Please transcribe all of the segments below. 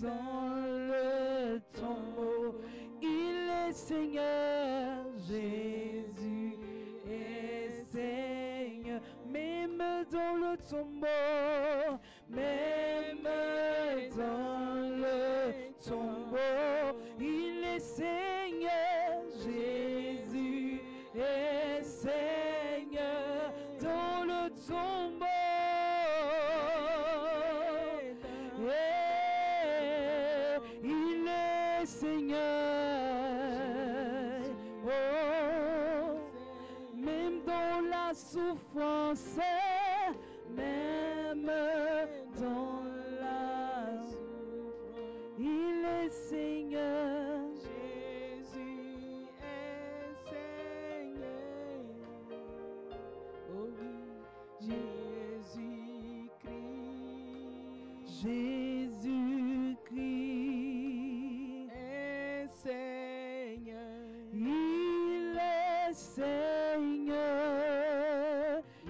dans le tombeau, il est Seigneur, Jésus est Seigneur, même dans le tombeau, même dans le tombeau, il est Seigneur, Jésus est Seigneur, dans le tombeau. Il est Seigneur, oh, même dans la souffrance, même dans la souffrance, il est Seigneur, Jésus est Seigneur, oh oui, Jésus-Christ, Jésus-Christ est Seigneur, il est Seigneur,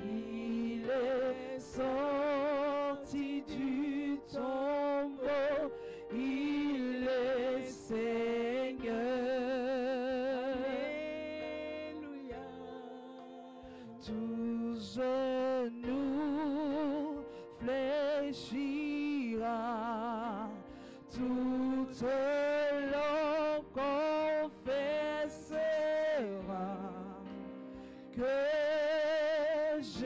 il est sorti du tombeau, il est Seigneur. Alléluia. Tout genou fléchira, toute langue confessera que Jésus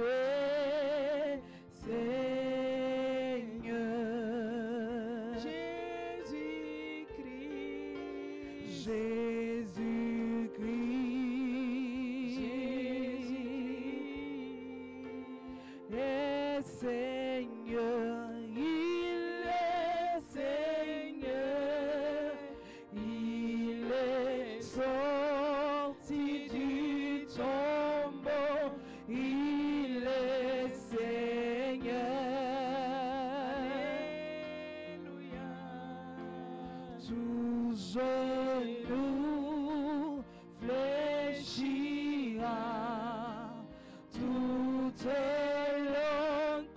est Seigneur. Jésus-Christ, Jésus-Christ est Seigneur, il est Seigneur, il est sorti du tombeau, il est Seigneur. Alléluia. Tout genou fléchira, toute langue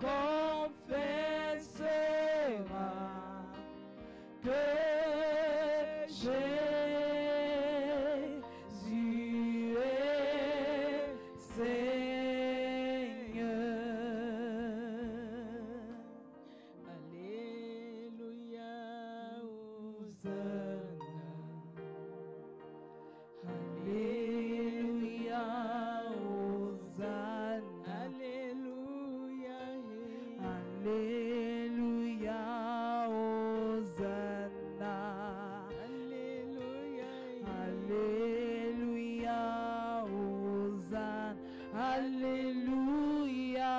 confessera que Jésus est Seigneur. Alléluia, Hosanna. Alléluia, Hosanna. Alléluia, Alléluia, Hosanna. Alléluia, Alléluia, Hosanna. Alléluia,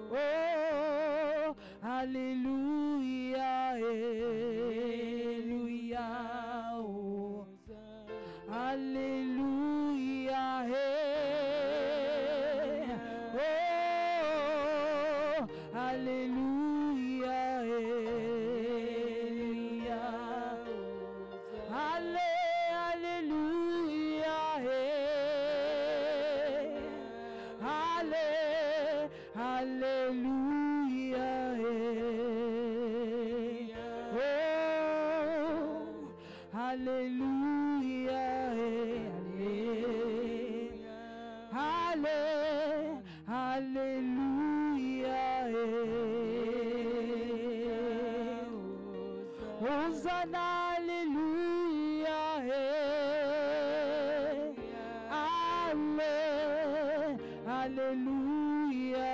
oh, Alléluia, Alléluia, oh, Alléluia, oh, Alléluia, Alléluia, Alléluia, oh, Alléluia, Alléluia, Hosanna, Alléluia, Alléluia,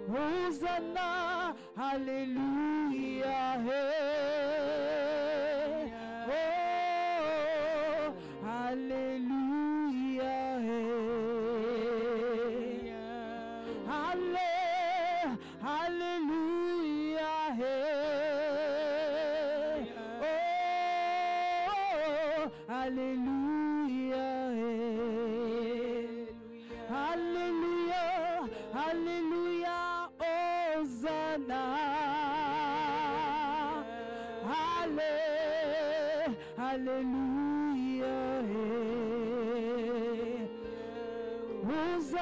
Hosanna, Alléluia, oh, Alléluia, Alléluia, oh, Alléluia, Alléluia, Alléluia, Hosanna, Alléluia,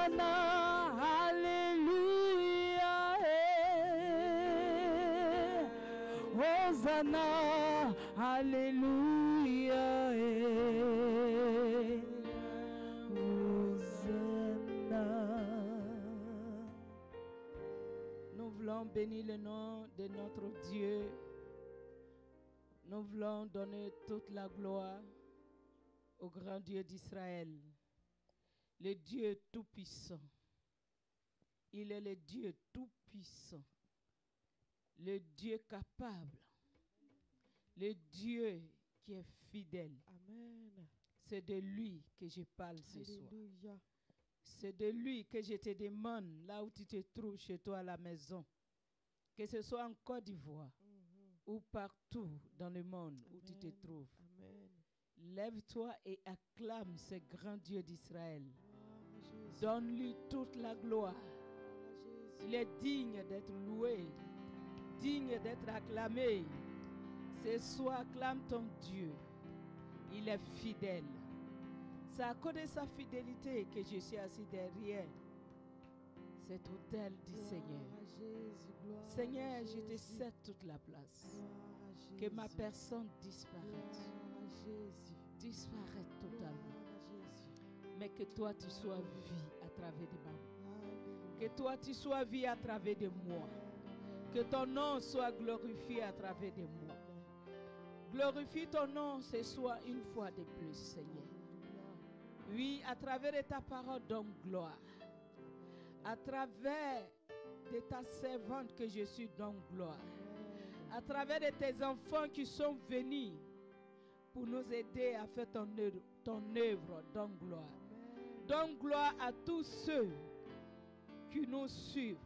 Hosanna, Alléluia. Hosanna, Alléluia. Hosanna. Nous voulons bénir le nom de notre Dieu. Nous voulons donner toute la gloire au grand Dieu d'Israël, le Dieu tout-puissant. Il est le Dieu tout-puissant, le Dieu capable, le Dieu qui est fidèle. Amen. C'est de lui que je parle ce soir. Alléluia. C'est de lui que je te demande, là où tu te trouves chez toi à la maison, que ce soit en Côte d'Ivoire ou partout dans le monde où tu te trouves. Amen. Lève-toi et acclame ce grand Dieu d'Israël. Jésus. Donne-lui toute la gloire. Jésus. Il est digne d'être loué, digne d'être acclamé. Ce soir, acclame ton Dieu. Il est fidèle. C'est à cause de sa fidélité que je suis assis derrière cet autel du Seigneur. Seigneur, je te cède toute la place. Que ma personne disparaisse. Disparaisse totalement. Mais que toi tu sois vu à travers de moi. Que toi tu sois vu à travers de moi. Que ton nom soit glorifié à travers de moi. Glorifie ton nom ce soir une fois de plus, Seigneur. Oui, à travers de ta parole, donne gloire. À travers de ta servante que je suis, donne gloire. À travers de tes enfants qui sont venus pour nous aider à faire ton œuvre, donne gloire. Donne gloire à tous ceux qui nous suivent.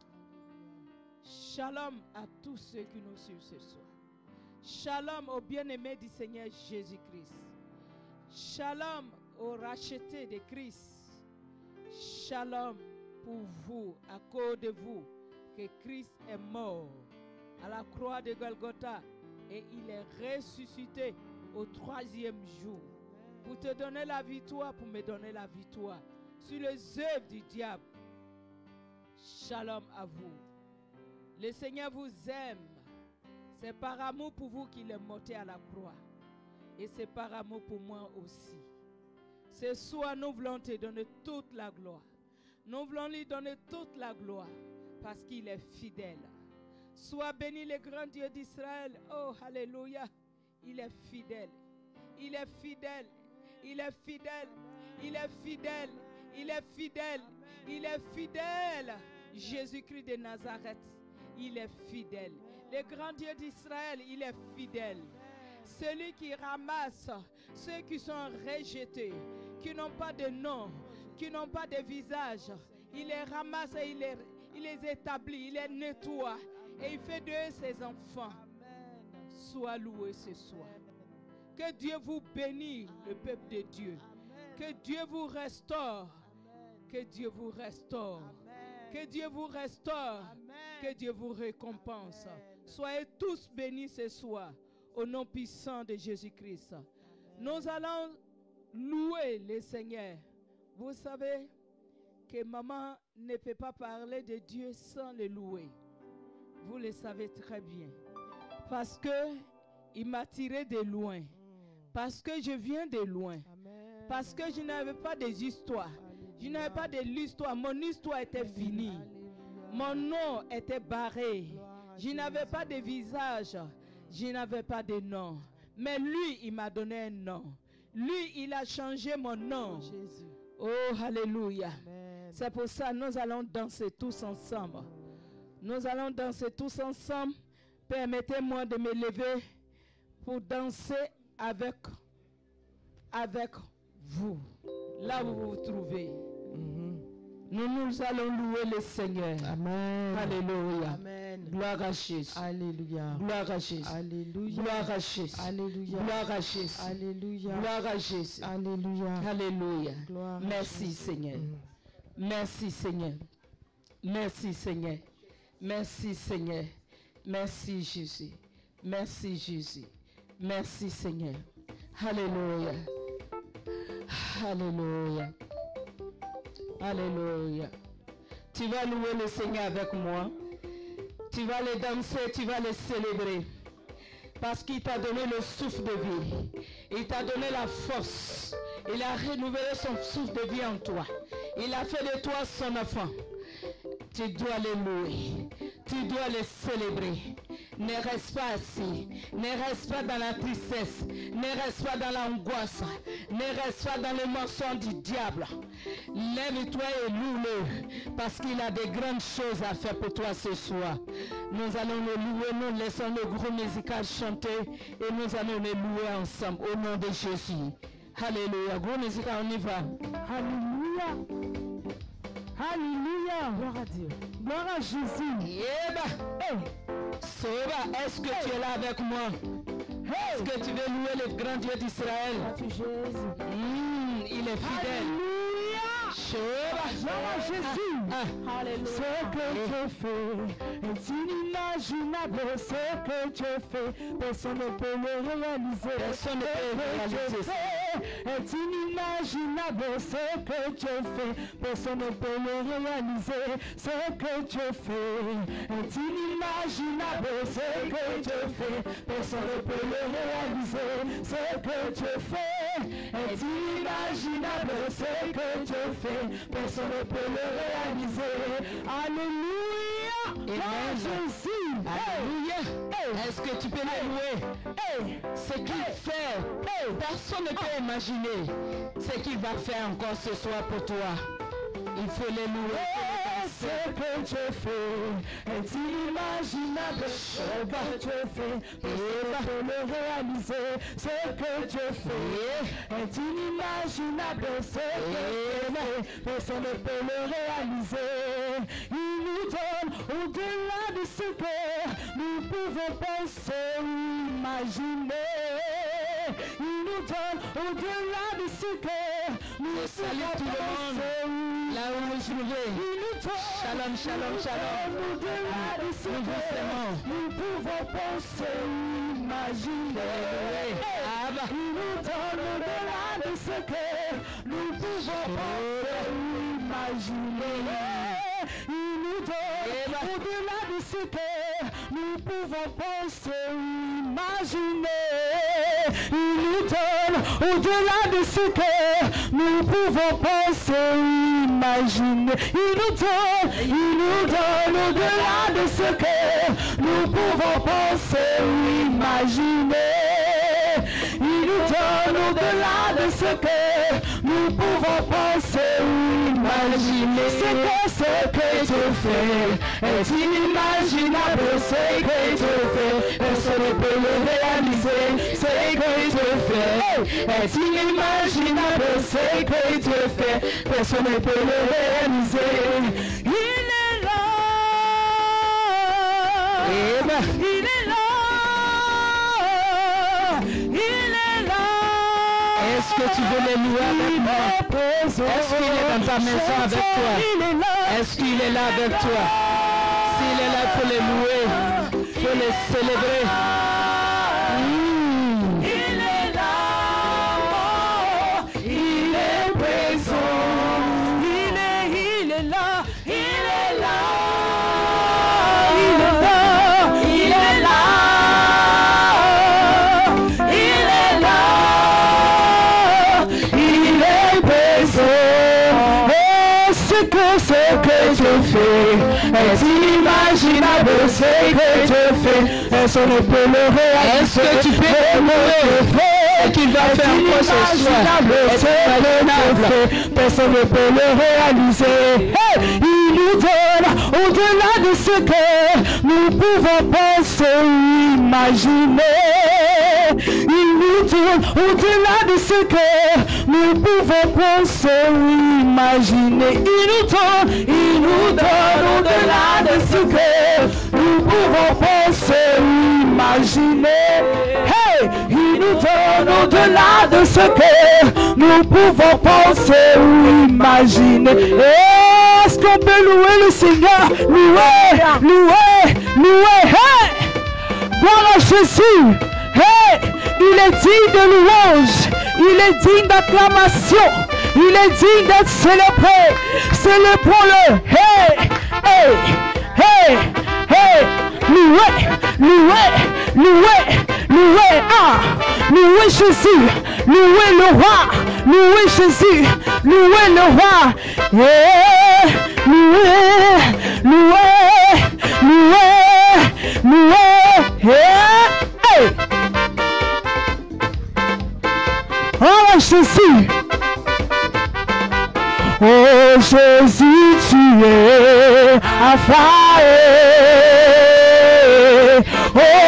Shalom à tous ceux qui nous suivent ce soir. Shalom aux bien-aimés du Seigneur Jésus-Christ. Shalom aux rachetés de Christ. Shalom pour vous, à cause de vous, que Christ est mort à la croix de Golgotha et il est ressuscité au 3e jour pour te donner la victoire, pour me donner la victoire sur les œuvres du diable. Shalom à vous. Le Seigneur vous aime. C'est par amour pour vous qu'il est monté à la croix. Et c'est par amour pour moi aussi. Ce soir, nous voulons te donner toute la gloire. Nous voulons lui donner toute la gloire parce qu'il est fidèle. Sois béni le grand Dieu d'Israël. Oh, alléluia. Il est fidèle. Il est fidèle. Il est fidèle. Il est fidèle. Il est fidèle. Il est fidèle. Jésus-Christ de Nazareth, il est fidèle. Le grand Dieu d'Israël, il est fidèle. Celui qui ramasse ceux qui sont rejetés, qui n'ont pas de nom, qui n'ont pas de visage, il les ramasse et il les établit, il les nettoie et il fait d'eux ses enfants. Sois loué ce soir. Que Dieu vous bénisse, le peuple de Dieu. Que Dieu vous restaure. Que Dieu vous restaure. Que Dieu vous restaure. Que Dieu vous récompense. Soyez tous bénis ce soir au nom puissant de Jésus-Christ. Nous allons louer le Seigneur. Vous savez que maman ne peut pas parler de Dieu sans le louer. Vous le savez très bien. Parce que il m'a tiré de loin. Parce que je viens de loin. Parce que je n'avais pas des histoires. Je n'avais pas de l'histoire. Mon histoire était finie. Mon nom était barré. Je n'avais pas de visage. Je n'avais pas de nom. Mais lui, il m'a donné un nom. Lui, il a changé mon nom. Oh, alléluia. C'est pour ça que nous allons danser tous ensemble. Nous allons danser tous ensemble. Permettez-moi de me lever pour danser avec vous. Là où vous vous trouvez. Nous allons louer le Seigneur. Amen. Alléluia. Amen. Gloire à Jésus. Alléluia. Gloire à Jésus. Alléluia. Gloire à Jésus. Alléluia. Gloire à Jésus. Alléluia. Gloire à Jésus. Alléluia. Alléluia. Gloire à Merci Jésus. Seigneur. Merci Seigneur. Merci Seigneur. Merci Seigneur. Merci Jésus. Merci Jésus. Merci Seigneur. Alléluia. Alléluia. Alléluia. Tu vas louer le Seigneur avec moi. Tu vas le danser, tu vas le célébrer. Parce qu'il t'a donné le souffle de vie. Il t'a donné la force. Il a renouvelé son souffle de vie en toi. Il a fait de toi son enfant. Tu dois le louer. Tu dois le célébrer. Ne reste pas assis. Ne reste pas dans la tristesse. Ne reste pas dans l'angoisse. Ne reste pas dans le mensonge du diable. Lève-toi et loue-le. Parce qu'il a de grandes choses à faire pour toi ce soir. Nous allons le louer. Nous laissons le groupe musical chanter. Et nous allons le louer ensemble. Au nom de Jésus. Alléluia. Groupe musical, on y va. Alléluia. Alléluia. Gloire à Dieu. Gloire à Jésus. Soba, est-ce que tu es là avec moi? Est-ce que tu veux louer le grand Dieu d'Israël? Jésus. Il est fidèle. Alléluia. Gloire à Jésus. Alléluia. Ce que tu fais est inimaginable. Ce que tu fais, personne ne peut le réaliser. Personne ne peut le réaliser. Est inimaginable. Ce que tu fais, personne ne peut le réaliser. Ce que tu fais est inimaginable. Ce que tu fais, personne ne peut le réaliser. Ce que tu fais est inimaginable. Ce que tu fais, personne ne peut le réaliser. Alléluia. Amen. Jésus. Alléluia. Est-ce que tu peux le louer? Ce qu'il fait, personne ne peut imaginer ce qu'il va faire encore ce soir pour toi. Il faut le louer. Ce que tu fais est inimaginable. Ce que tu fais, personne ne peut le réaliser. Ce que tu fais est inimaginable. Ce que tu fais, personne ne peut le réaliser. Il nous donne au-delà de ce que nous pouvons penser ou imaginer. Il nous donne au-delà de ce que nous Salut tout le monde. Là où je vais. Shalom, shalom, shalom. Au-delà de ce que nous pouvons penser ou imaginer. Il nous donne au-delà de ce que nous pouvons penser ou imaginer. Il nous donne au-delà de ce que nous pouvons penser ou imaginer. Il nous donne au-delà de ce que nous pouvons penser ou imaginer. Il nous donne au-delà de ce que nous pouvons penser ou imaginer. Il nous donne au-delà de ce que nous pouvons penser ou imaginer. Ce que tu fais est inimaginable. Ce que tu fais, personne ne peut le réaliser. Ce que tu fais est inimaginable. Ce que tu fais, personne ne peut le réaliser. Il est là. Il est là. Est-ce que tu veux le louer avec moi? Est-ce qu'il est dans ta maison avec toi? Est-ce qu'il est là avec toi? S'il est là, il faut le louer. Il faut le célébrer. Il est là. Il est présent. Il est là. Il est là. Il est là. Il est là. Ce que tu fais est inimaginable. Ce que tu fais, personne ne peut le réaliser. Est-ce que tu peux le louer? Ce qu'il va faire encore ce soir personne ne peut le réaliser. Il nous donne au-delà de ce que nous pouvons penser ou imaginer. Il nous donne au-delà de ce que nous pouvons penser ou imaginer. Il nous donne au-delà de ce que nous pouvons penser ou imaginer. Il nous donne au-delà de ce que nous pouvons penser ou imaginer. Est-ce qu'on peut louer le Seigneur? Louer. Gloire à Jésus. Il est digne de louange. Il est digne d'acclamation. Il est digne d'être célébré. Célébrons-le. Hey, hey, hey, hey. Louez, louez, louez, louez. Ah, louez Jésus. Louez le roi. Louez Jésus. Louez le roi. Hey, louez, louez, louez, louez. Hey, hey. Oh Jésus. Oh Jésus, tu es Alpha et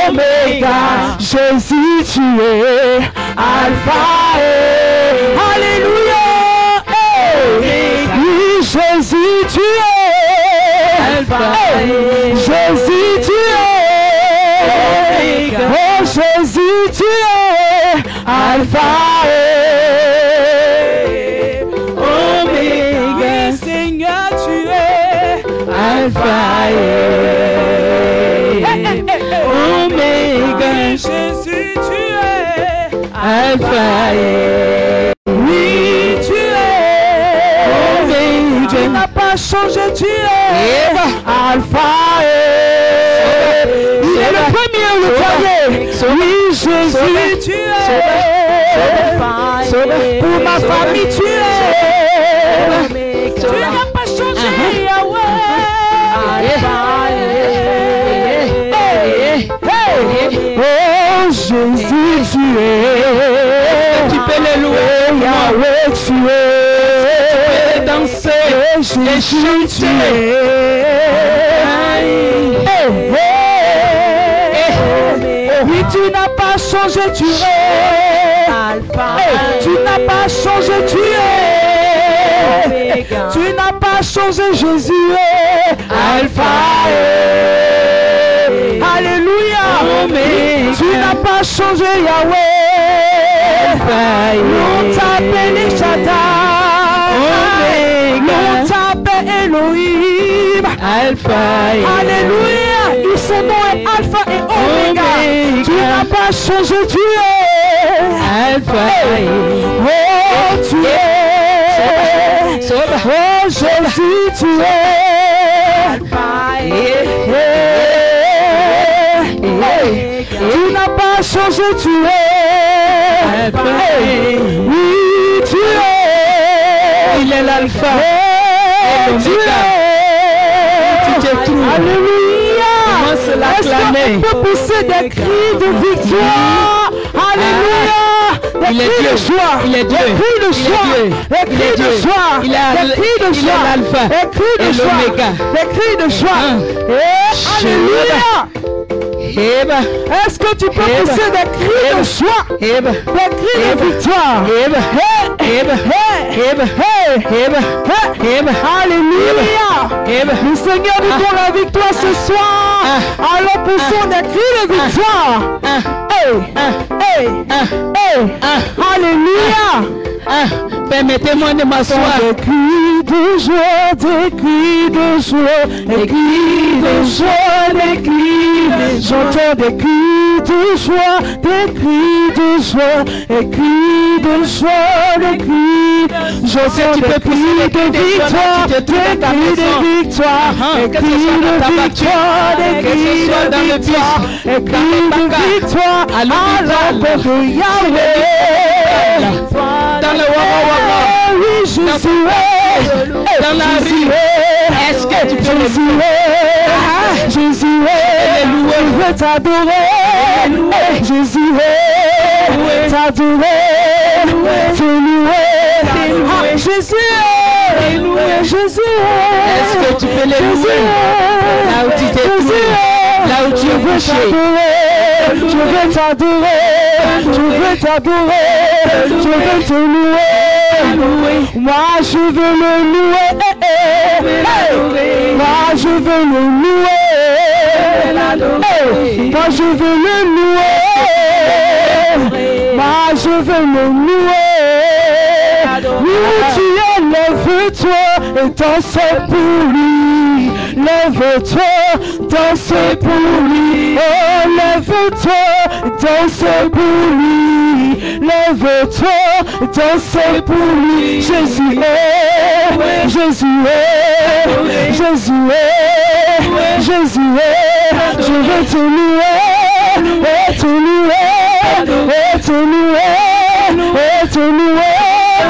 Oméga. Jésus, tu es Alpha et Alléluia. Hey. Oui, Jésus, tu es Alpha. Hey. Jésus, tu es Oméga. Oh Jésus, tu es Alpha et Alpha et Oméga. Jésus, tu es Alpha et oui, tu es Oméga. Tu n'as pas changé, tu es Alpha et il est le premier, le dernier. Oui, Jésus, tu es pour ma famille, tu es. Tu n'as pas changé, Yahweh. Oh Jésus, tu es. Tu peux le louer, Yahweh, tu es. Tu peux danser et chanter. Oui, tu n'as pas changé, tu es. Alpha. Tu n'as pas changé, tu es. Tu n'as pas changé, Jésus est Alpha et Alléluia. Tu n'as pas changé, Yahweh. On t'appelle Shaddai. On t'appelle Elohim. Alpha. Alléluia. Son nom est Alpha et Oméga. Tu n'as pas changé, tu es Alpha. Oh, tu es. Oh Jésus, tu es. Tu n'as pas changé, tu es. Oui, tu es. Il est l'alpha. Tu es. Tu t'es trouvé. Alléluia. Est-ce qu'on peut pousser des cris de victoire? Alléluia. Il est Dieu, il est Dieu, il est Dieu, il est Dieu, il est l'alpha et l'oméga, les cris de joie, Alléluia. Est-ce que tu peux pousser des cris de joie, des cris de victoire? Alléluia. Le Seigneur nous donne la victoire ce soir. Alors poussons des cris de victoire. Alléluia. Permettez-moi de m'asseoir. Des cris de joie, des cris de joie, des cris de joie, des cris. J'entends des cris de joie, des cris de joie, des cris de joie, des cris. J'entends des cris de victoire, des cris de victoire, des cris de victoire, des cris de victoire, des cris de victoire. À l'encontre de Yahweh. Dans le oui, Jésus est dans la rue. Est-ce que tu peux Jésus est, Jésus est, je veux t'adorer. Jésus est, t'adorer, te louer. Jésus est, Jésus est. Est-ce que tu peux le louer? Là où tu t'es trouvé, là où tu es couché. Je veux t'adorer, je veux t'adorer, je veux te louer. Moi je veux le louer. Moi je veux le louer. Moi je veux le louer. Moi je veux le louer. Oui, tu es, lève-toi et danse pour lui. lève-toi, dansez pour lui. Oh, lève-toi, dansez pour lui. Lève-toi, dansez pour lui. Jésus est, Jésus est, Jésus est, Jésus est. Je veux te louer, et te louer, et te louer, et te louer.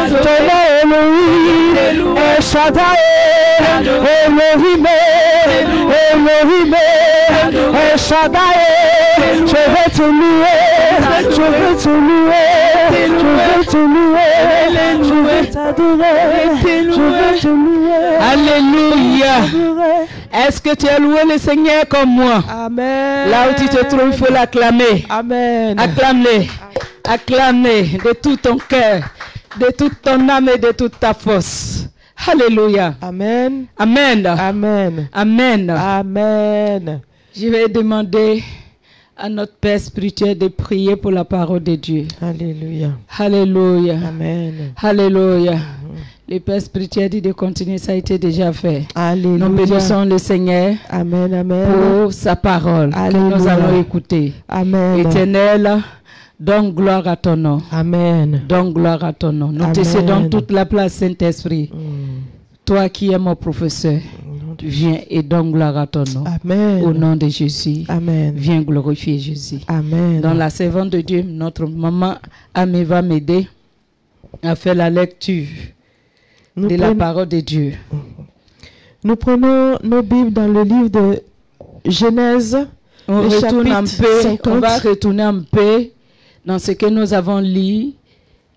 Ton nom Elohim, El Shaddai, Elohim, Elohim, El Shaddai. Je veux te louer, je veux te louer, je veux te louer, je veux t'adorer, je veux te louer. Alléluia. Est-ce que tu as loué le Seigneur comme moi? Amen. Là où tu te trouves, il faut l'acclamer. Amen. Acclame-le. Acclame-le de tout ton cœur, de toute ton âme et de toute ta force. Alléluia. Amen. Amen. Amen. Amen. Amen. Je vais demander à notre Père spirituel de prier pour la parole de Dieu. Alléluia. Alléluia. Amen. Alléluia. Le Père spirituel dit de continuer, ça a été déjà fait. Alléluia. Nous bénissons le Seigneur Amen. Amen. pour sa parole que Alléluia. nous allons écouter. Amen. Éternel, donne gloire à ton nom. Amen. Donne gloire à ton nom. Nous te Amen. cédons toute la place, Saint-Esprit. Toi qui es mon professeur, viens et donne gloire à ton nom. Amen. Au nom de Jésus, Amen. viens glorifier Jésus. Amen. Dans la servante de Dieu, notre maman Amé va m'aider à faire la lecture de la parole de Dieu. Nous prenons nos Bibles dans le livre de Genèse. On le retourne un chapitre peu, 50. on va retourner un peu dans ce que nous avons lu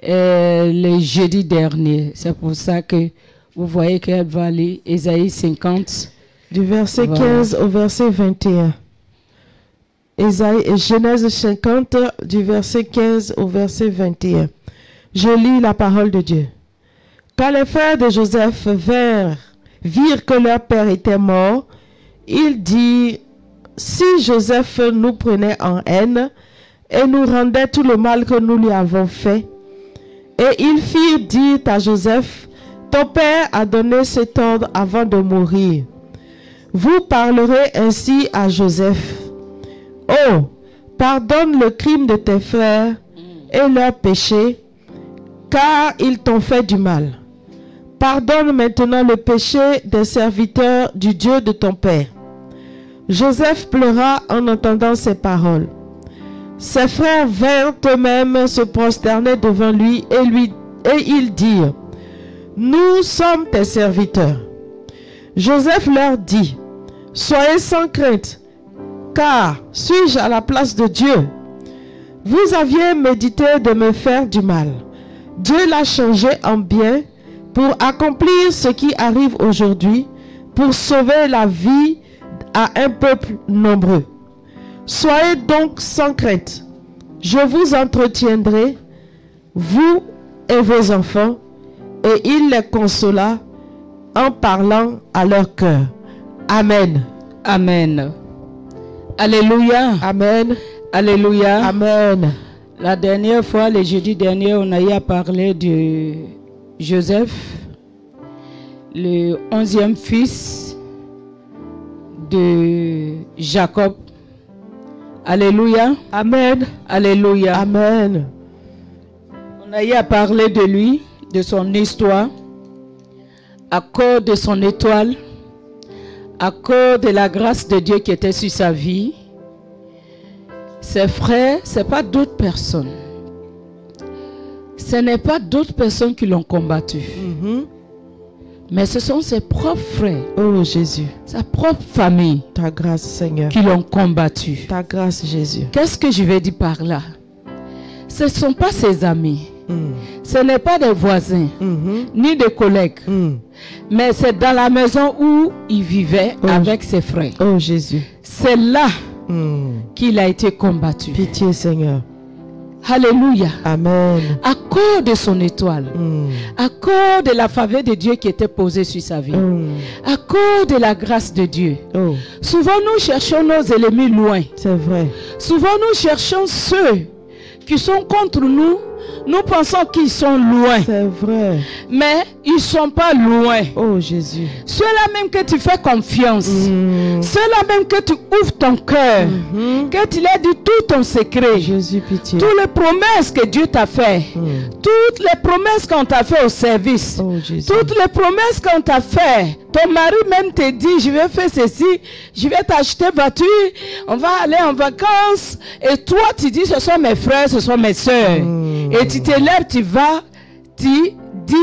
le jeudi dernier. C'est pour ça que vous voyez qu'elle va lire Ésaïe 50. Du verset Voilà. 15 au verset 21. Genèse 50, du verset 15 au verset 21. Je lis la parole de Dieu. Quand les frères de Joseph virent que leur père était mort, ils dirent, si Joseph nous prenait en haine et nous rendait tout le mal que nous lui avons fait. Et ils firent dire à Joseph, ton père a donné cet ordre avant de mourir. Vous parlerez ainsi à Joseph. Oh, pardonne le crime de tes frères et leurs péchés, car ils t'ont fait du mal. Pardonne maintenant le péché des serviteurs du Dieu de ton père. Joseph pleura en entendant ces paroles. Ses frères vinrent eux-mêmes se prosterner devant lui et ils dirent, nous sommes tes serviteurs. Joseph leur dit, soyez sans crainte, car suis-je à la place de Dieu? Vous aviez médité de me faire du mal. Dieu l'a changé en bien pour accomplir ce qui arrive aujourd'hui, pour sauver la vie à un peuple nombreux. Soyez donc sans crainte. Je vous entretiendrai, vous et vos enfants, et il les consola en parlant à leur cœur. Amen. Amen. Alléluia. Amen. Alléluia. Amen. La dernière fois, le jeudi dernier, on a eu à parler de Joseph, le 11e fils de Jacob. Alléluia. Amen. Alléluia. Amen. On a eu à parler de lui, de son histoire, à cause de son étoile, à cause de la grâce de Dieu qui était sur sa vie. Ses frères, ce n'est pas d'autres personnes. Ce n'est pas d'autres personnes qui l'ont combattu. Mais ce sont ses propres frères, Oh Jésus, sa propre famille ta grâce Seigneur. qui l'ont combattu. Ta grâce Jésus. Qu'est-ce que je vais dire par là? Ce ne sont pas ses amis. Ce n'est pas des voisins, ni des collègues. Mais c'est dans la maison où il vivait avec ses frères. Oh Jésus. C'est là qu'il a été combattu. Pitié Seigneur. Alléluia. Amen. À cause de son étoile, à cause de la faveur de Dieu qui était posée sur sa vie, à cause de la grâce de Dieu. Oh, Souvent nous cherchons nos ennemis loin. c'est vrai. Souvent nous cherchons ceux qui sont contre nous. Nous pensons qu'ils sont loin. C'est vrai. Mais ils ne sont pas loin. Oh Jésus. Ceux-là même que tu fais confiance. Ceux-là même que tu ouvres ton cœur. Que tu leur dis tout ton secret. Jésus, pitié. Toutes les promesses que Dieu t'a fait. Toutes les promesses qu'on t'a fait au service. Oh Jésus. Toutes les promesses qu'on t'a fait. Ton mari même te dit, je vais faire ceci. Je vais t'acheter voiture. On va aller en vacances. Et toi, tu dis, ce sont mes frères, ce sont mes soeurs. Et tu te lèves, tu vas, tu dis,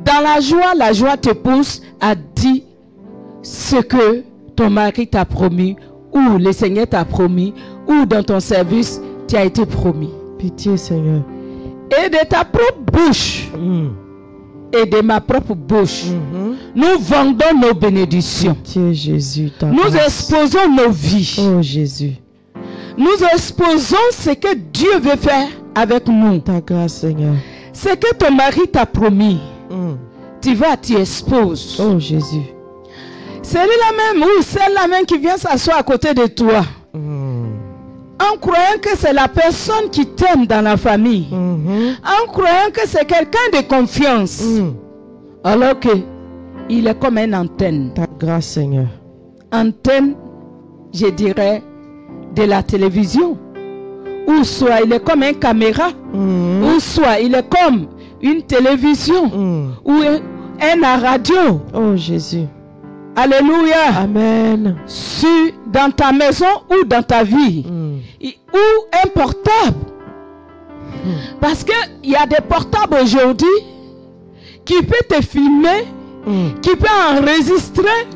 dans la joie te pousse à dire ce que ton mari t'a promis, ou le Seigneur t'a promis, ou dans ton service, tu as été promis. Pitié, Seigneur. Et de ta propre bouche, et de ma propre bouche, nous vendons nos bénédictions. Pitié, Jésus. Nous exposons nos vies. Oh Jésus. Nous exposons ce que Dieu veut faire avec nous. Ta grâce, Seigneur. Ce que ton mari t'a promis, tu vas, tu exposes. Oh Jésus. Celui-là même ou celle-là même qui vient s'asseoir à côté de toi, en croyant que c'est la personne qui t'aime dans la famille, en croyant que c'est quelqu'un de confiance, alors que il est comme une antenne. Ta grâce, Seigneur. Antenne, je dirais, de la télévision. Ou soit il est comme une caméra, ou soit il est comme une télévision, ou une radio. Oh Jésus. Alléluia. Amen. Dans ta maison ou dans ta vie, ou un portable. Parce qu'il y a des portables aujourd'hui qui peuvent te filmer, qui peuvent enregistrer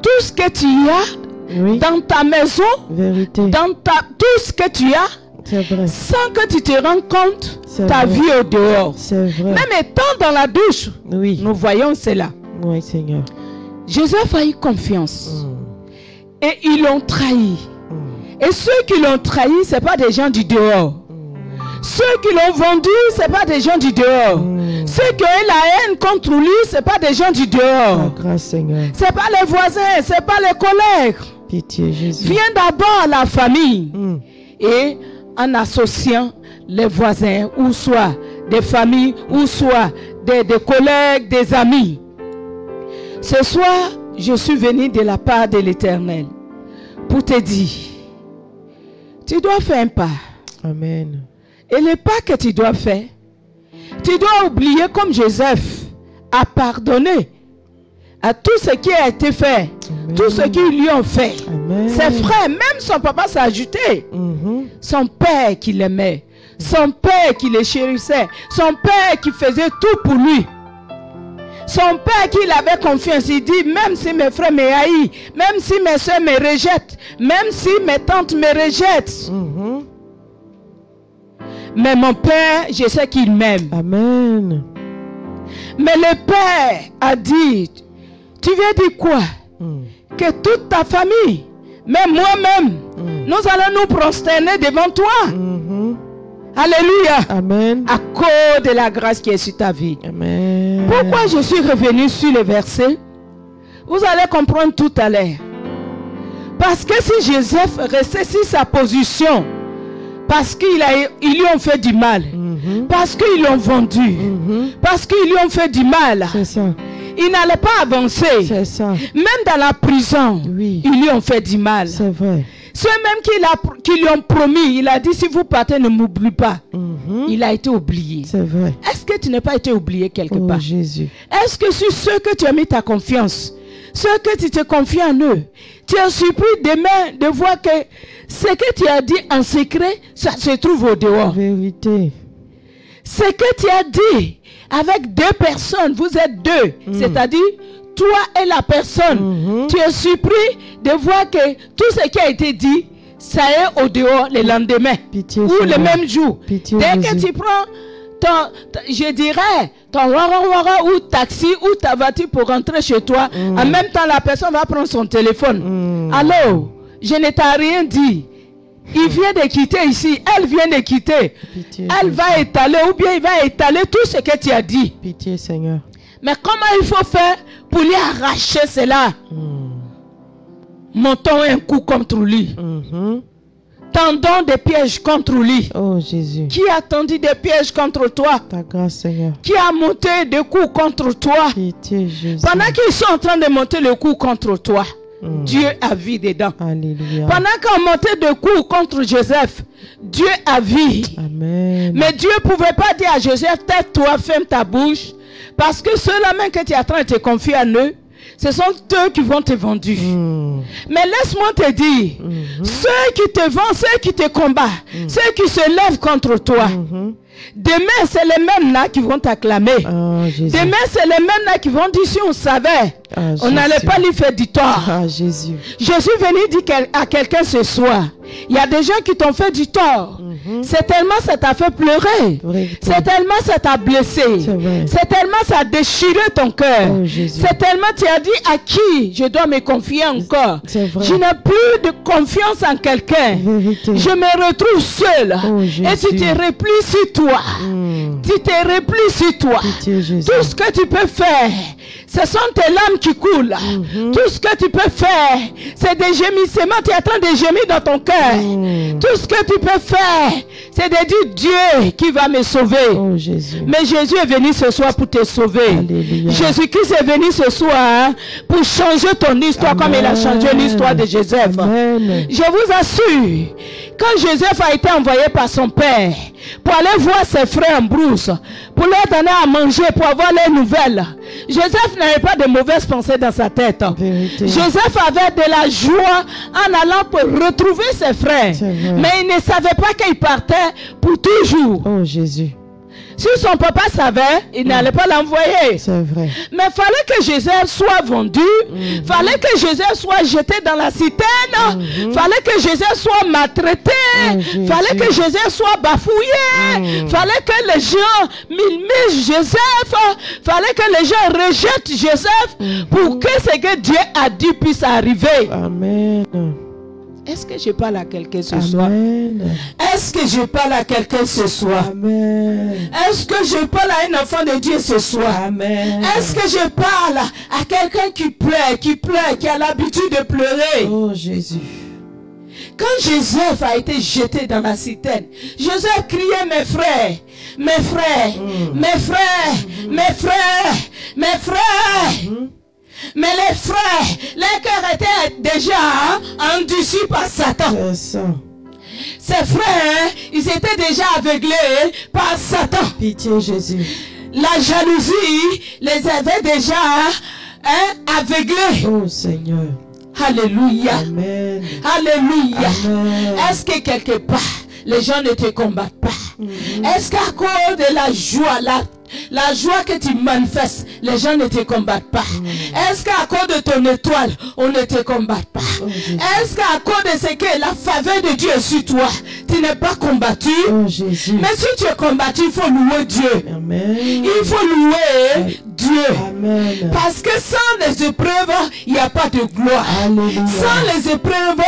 tout ce que tu as dans ta maison, dans tout ce que tu as. Vrai. Sans que tu te rendes compte ta vie au dehors. Même étant dans la douche, nous voyons cela. Oui, Seigneur. Joseph a eu confiance. Et ils l'ont trahi. Et ceux qui l'ont trahi, ce n'est pas des gens du dehors. Ceux qui l'ont vendu, ce n'est pas des gens du dehors. Ceux qui ont eu la haine contre lui, ce n'est pas des gens du dehors. Grâce, Seigneur. Ce n'est pas les voisins, ce n'est pas les collègues. Pitié, Jésus. Viens d'abord à la famille. Et en associant les voisins, ou soit des familles, ou soit des collègues, des amis. Ce soir, je suis venu de la part de l'Éternel pour te dire, tu dois faire un pas. Amen. Et le pas que tu dois faire, tu dois oublier comme Joseph a pardonné à tout ce qui a été fait, tout ce qu'ils lui ont fait. Ses frères, même son papa s'est ajouté. Son père qui l'aimait, son père qui le chérissait, son père qui faisait tout pour lui. Son père qui avait confiance, il dit, même si mes frères me haïssent, même si mes soeurs me rejettent, même si mes tantes me rejettent. Mais mon père, je sais qu'il m'aime. Amen. Mais le père a dit, tu viens dire quoi? Que toute ta famille, même moi-même, nous allons nous prosterner devant toi. Alléluia. Amen. À cause de la grâce qui est sur ta vie. Amen. Pourquoi je suis revenu sur le verset? Vous allez comprendre tout à l'heure. Parce que si Joseph restait sur sa position, parce qu'ils lui ont fait du mal, parce qu'ils l'ont vendu, parce qu'ils lui ont fait du mal, c'est ça. Il n'allait pas avancer. C'est ça. Même dans la prison, ils lui ont fait du mal. C'est vrai. Ceux même qui lui ont promis, il a dit, si vous partez, ne m'oublie pas. Il a été oublié. C'est vrai. Est-ce que tu n'as pas été oublié quelque part? Jésus. Est-ce que sur ceux que tu as mis ta confiance, ceux que tu te confies en eux, tu es surpris demain de voir que ce que tu as dit en secret, ça se trouve au dehors. Vérité. Ce que tu as dit avec deux personnes, vous êtes deux, c'est-à-dire toi et la personne, tu es surpris de voir que tout ce qui a été dit, ça est au dehors le lendemain. Pitié, ou le même jour. Pitié, dès que tu prends je dirais, ton wara ou taxi ou ta voiture pour rentrer chez toi, en même temps la personne va prendre son téléphone. Allô, je ne t'ai rien dit. Il vient de quitter ici, elle vient de quitter. Pitié, elle va étaler ou bien il va étaler tout ce que tu as dit. Pitié, Seigneur. Mais comment il faut faire pour lui arracher cela? Montons un coup contre lui. tendant des pièges contre lui? Oh Jésus. Qui a tendu des pièges contre toi? Ta grâce, Seigneur. Qui a monté des coups contre toi? Pitié, Jésus. Pendant qu'ils sont en train de monter le coup contre toi, Dieu a vu dedans. Alléluia. Pendant qu'on montait des coups contre Joseph, Dieu a vu. Amen. Mais Dieu ne pouvait pas dire à Joseph, tais-toi, ferme ta bouche, parce que ceux-là même que tu es en train de te confier à eux, ce sont eux qui vont te vendre. Mais laisse-moi te dire, ceux qui te vendent, ceux qui te combattent, ceux qui se lèvent contre toi, demain c'est les mêmes là qui vont t'acclamer. Demain c'est les mêmes là qui vont dire, si on savait, on n'allait pas lui faire du tort. Jésus. Je suis venu dire à quelqu'un ce soir, il y a des gens qui t'ont fait du tort. C'est tellement ça t'a fait pleurer. C'est tellement ça t'a blessé. C'est tellement ça a déchiré ton cœur. C'est tellement tu as dit à qui je dois me confier encore. Je n'ai plus de confiance en quelqu'un. Je me retrouve seul. Et tu te replies sur toi. Tu te replies sur toi. Tout ce que tu peux faire, ce sont tes larmes qui coulent. Tout ce que tu peux faire, c'est des gémissements. Tu es en train de gémir dans ton cœur. Tout ce que tu peux faire, c'est de dire Dieu qui va me sauver. Mais Jésus est venu ce soir pour te sauver. Jésus-Christ est venu ce soir pour changer ton histoire. Comme il a changé l'histoire de Joseph. Je vous assure, quand Joseph a été envoyé par son père pour aller voir ses frères en brousse, pour leur donner à manger, pour avoir les nouvelles, Joseph n'avait pas de mauvaises pensées dans sa tête. Joseph avait de la joie en allant pour retrouver ses frères. Mais il ne savait pas qu'il partait pour toujours. Oh Jésus. Si son papa savait, il n'allait pas l'envoyer. C'est vrai. Mais il fallait que Joseph soit vendu. Il fallait que Joseph soit jeté dans la citerne. Il fallait que Joseph soit maltraité. Il fallait que Joseph soit bafouillé. Il fallait que les gens minimisent Joseph. Il fallait que les gens rejettent Joseph pour que ce que Dieu a dit puisse arriver. Amen. Est-ce que je parle à quelqu'un ce soir? Est-ce que je parle à quelqu'un ce soir? Est-ce que je parle à un enfant de Dieu ce soir? Est-ce que je parle à quelqu'un qui pleure, qui a l'habitude de pleurer? Oh Jésus. Quand Joseph a été jeté dans la citerne, Joseph criait, mes frères, mes frères, mes frères, mes frères, mes frères. Mais les frères, les cœurs étaient déjà endurcis par Satan. Ces frères, ils étaient déjà aveuglés par Satan. Pitié Jésus. La jalousie les avait déjà aveuglés. Oh Seigneur. Alléluia. Amen. Alléluia. Est-ce que quelque part, les gens ne te combattent pas? Est-ce qu'à cause de la joie, la joie que tu manifestes, les gens ne te combattent pas? Est-ce qu'à cause de ton étoile, on ne te combat pas? Est-ce qu'à cause de ce que la faveur de Dieu est sur toi, tu n'es pas combattu? Mais si tu es combattu, il faut louer Dieu. Amen. Il faut louer Dieu. Amen. Parce que sans les épreuves, il n'y a pas de gloire. Alléluia. Sans les épreuves,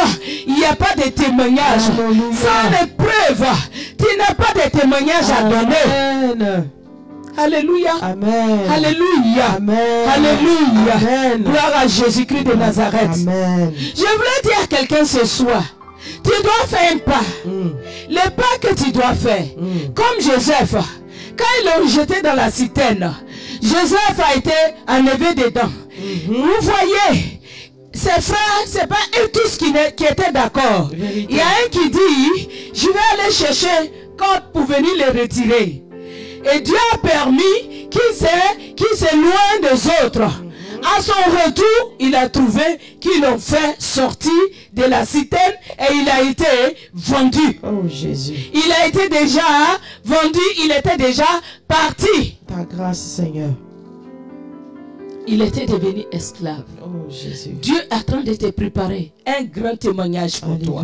il n'y a pas de témoignage. Alléluia. Sans l'épreuve, tu n'as pas de témoignage à donner. Amen. Alléluia. Amen. Alléluia. Amen. Alléluia. Amen. Gloire à Jésus-Christ de Nazareth. Amen. Je voulais dire à quelqu'un ce soir, tu dois faire un pas. Le pas que tu dois faire. Comme Joseph, quand ils l'ont jeté dans la citerne, Joseph a été enlevé dedans. Vous voyez, ses frères, ce n'est pas eux tous qui étaient d'accord. Il y a un qui dit, je vais aller chercher corde pour venir les retirer. Et Dieu a permis qu'il s'est loin des autres. À son retour, il a trouvé qu'ils l'ont fait sortir de la citerne et il a été vendu. Oh Jésus. Il a été déjà vendu, il était déjà parti. Ta grâce, Seigneur. Il était devenu esclave. Oh Jésus. Dieu est en train de te préparer un grand témoignage pour toi.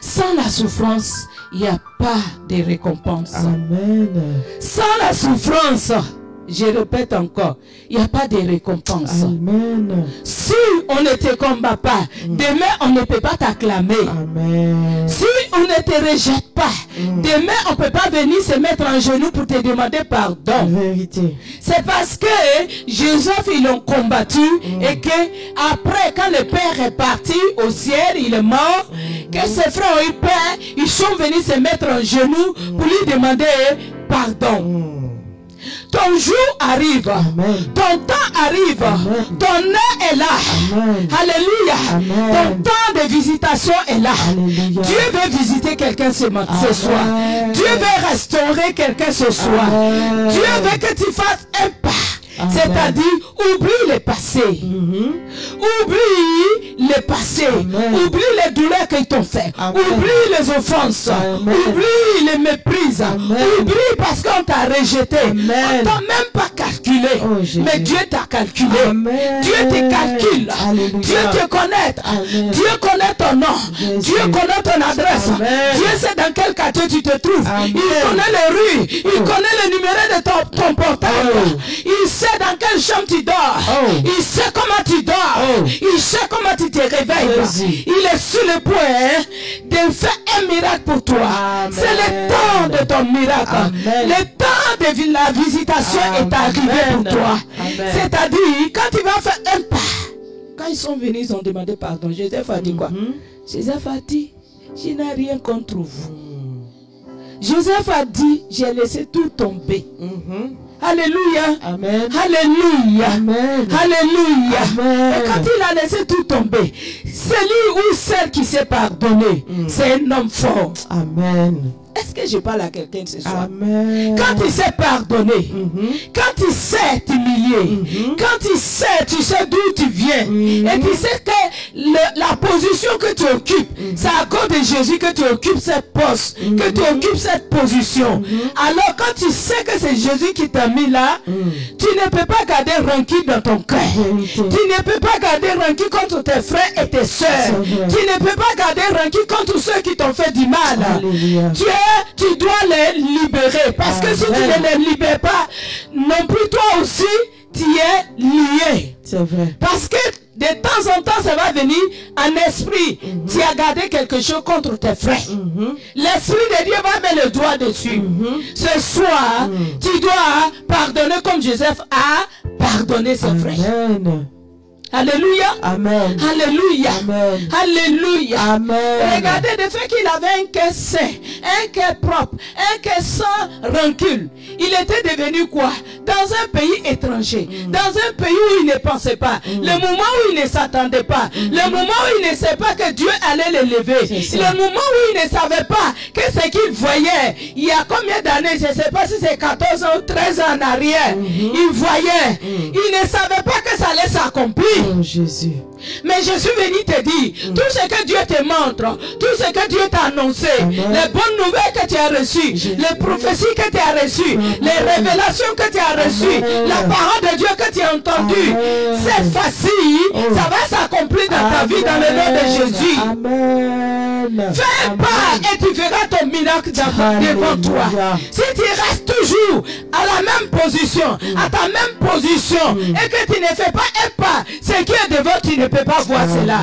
Sans la souffrance, il n'y a pas de récompense. Amen. Sans la souffrance, je répète encore, il n'y a pas de récompense. Amen. Si on ne te combat pas, demain on ne peut pas t'acclamer. Amen. Si on ne te rejette pas. Demain, on ne peut pas venir se mettre en genoux pour te demander pardon. Vérité. C'est parce que Joseph, ils l'ont combattu et que après, quand le père est parti au ciel, il est mort, que ses frères ont eu peur, ils sont venus se mettre en genoux pour lui demander pardon. Ton jour arrive, Amen. ton temps arrive, Amen. ton heure est là. Amen. Alléluia. Amen. Ton temps de visitation est là. Alléluia. Dieu veut visiter quelqu'un ce soir. Amen. Dieu veut restaurer quelqu'un ce soir. Amen. Dieu veut que tu fasses un pas. Amen. C'est-à-dire, oublie le passé. Oublie le passé. Amen. Oublie les douleurs qu'ils t'ont fait. Amen. Oublie les offenses. Amen. Oublie les méprises. Amen. Oublie parce qu'on t'a rejeté. Amen. On t'a même pas calculé. Oh, Jésus. Mais Dieu t'a calculé. Amen. Dieu te calcule. Alléluia. Dieu te connaît. Amen. Dieu connaît ton nom. Jésus. Dieu connaît ton adresse. Amen. Dieu sait dans quel quartier tu te trouves. Amen. Il connaît les rues. Il connaît le numéro de ton portable. Oh. Il sait dans quelle chambre tu dors. Oh. Il sait comment tu dors. Oh. Il sait comment tu te réveilles. Jésus. Il est sur le point de faire un miracle pour toi. Amen. C'est le temps de ton miracle. Amen. Le temps de la visitation est arrivé pour toi. Amen. C'est-à-dire, quand tu vas faire un pas, quand ils sont venus, ils ont demandé pardon. Joseph a dit quoi? Joseph a dit, je n'ai rien contre vous. Joseph a dit, j'ai laissé tout tomber. Alléluia. Amen. Alléluia. Amen. Alléluia. Amen. Et quand il a laissé tout tomber, celui ou celle qui s'est pardonné, c'est un homme fort. Amen. Est-ce que je parle à quelqu'un ce soir? Amen. Quand il s'est pardonné, quand il sait t'humilier, quand il sait, tu sais d'où tu viens, et tu sais que la position que tu occupes, c'est à cause de Jésus que tu occupes cette poste, que tu occupes cette position. Alors quand tu sais que c'est Jésus qui t'a mis là, tu ne peux pas garder rancune dans ton cœur. Tu ne peux pas garder rancune contre tes frères et tes soeurs. Tu ne peux pas garder rancune contre ceux qui t'ont fait du mal. Alléluia. Tu dois les libérer. Parce que si tu ne les libères pas, non plus toi aussi, tu es lié. C'est vrai. Parce que de temps en temps, ça va venir en esprit. Tu as gardé quelque chose contre tes frères. L'esprit de Dieu va mettre le doigt dessus. Ce soir, tu dois pardonner comme Joseph a pardonné ses frères. Amen. Alléluia. Amen. Alléluia. Amen. Alléluia. Amen. Regardez le fait qu'il avait un cœur saint, un cœur propre, un cœur sans rancune. Il était devenu quoi? Dans un pays étranger, dans un pays où il ne pensait pas, le moment où il ne s'attendait pas, le moment où il ne savait pas que Dieu allait l'élever, le moment où il ne savait pas que ce qu'il voyait, il y a combien d'années, je ne sais pas si c'est 14 ans ou 13 ans en arrière, il voyait, il ne savait pas que ça allait s'accomplir. Oh Jésus. Mais je suis venu te dire, tout ce que Dieu te montre, tout ce que Dieu t'a annoncé, les bonnes nouvelles que tu as reçues, les prophéties que tu as reçues, les révélations que tu as reçues, la parole de Dieu que tu as entendue, c'est facile, ça va s'accomplir dans ta vie dans le nom de Jésus. Amen. Fais un pas et tu verras ton miracle devant toi. Si tu restes toujours à la même position, à ta même position, et que tu ne fais pas un pas, ce qui est devant, tu ne peux pas voir cela.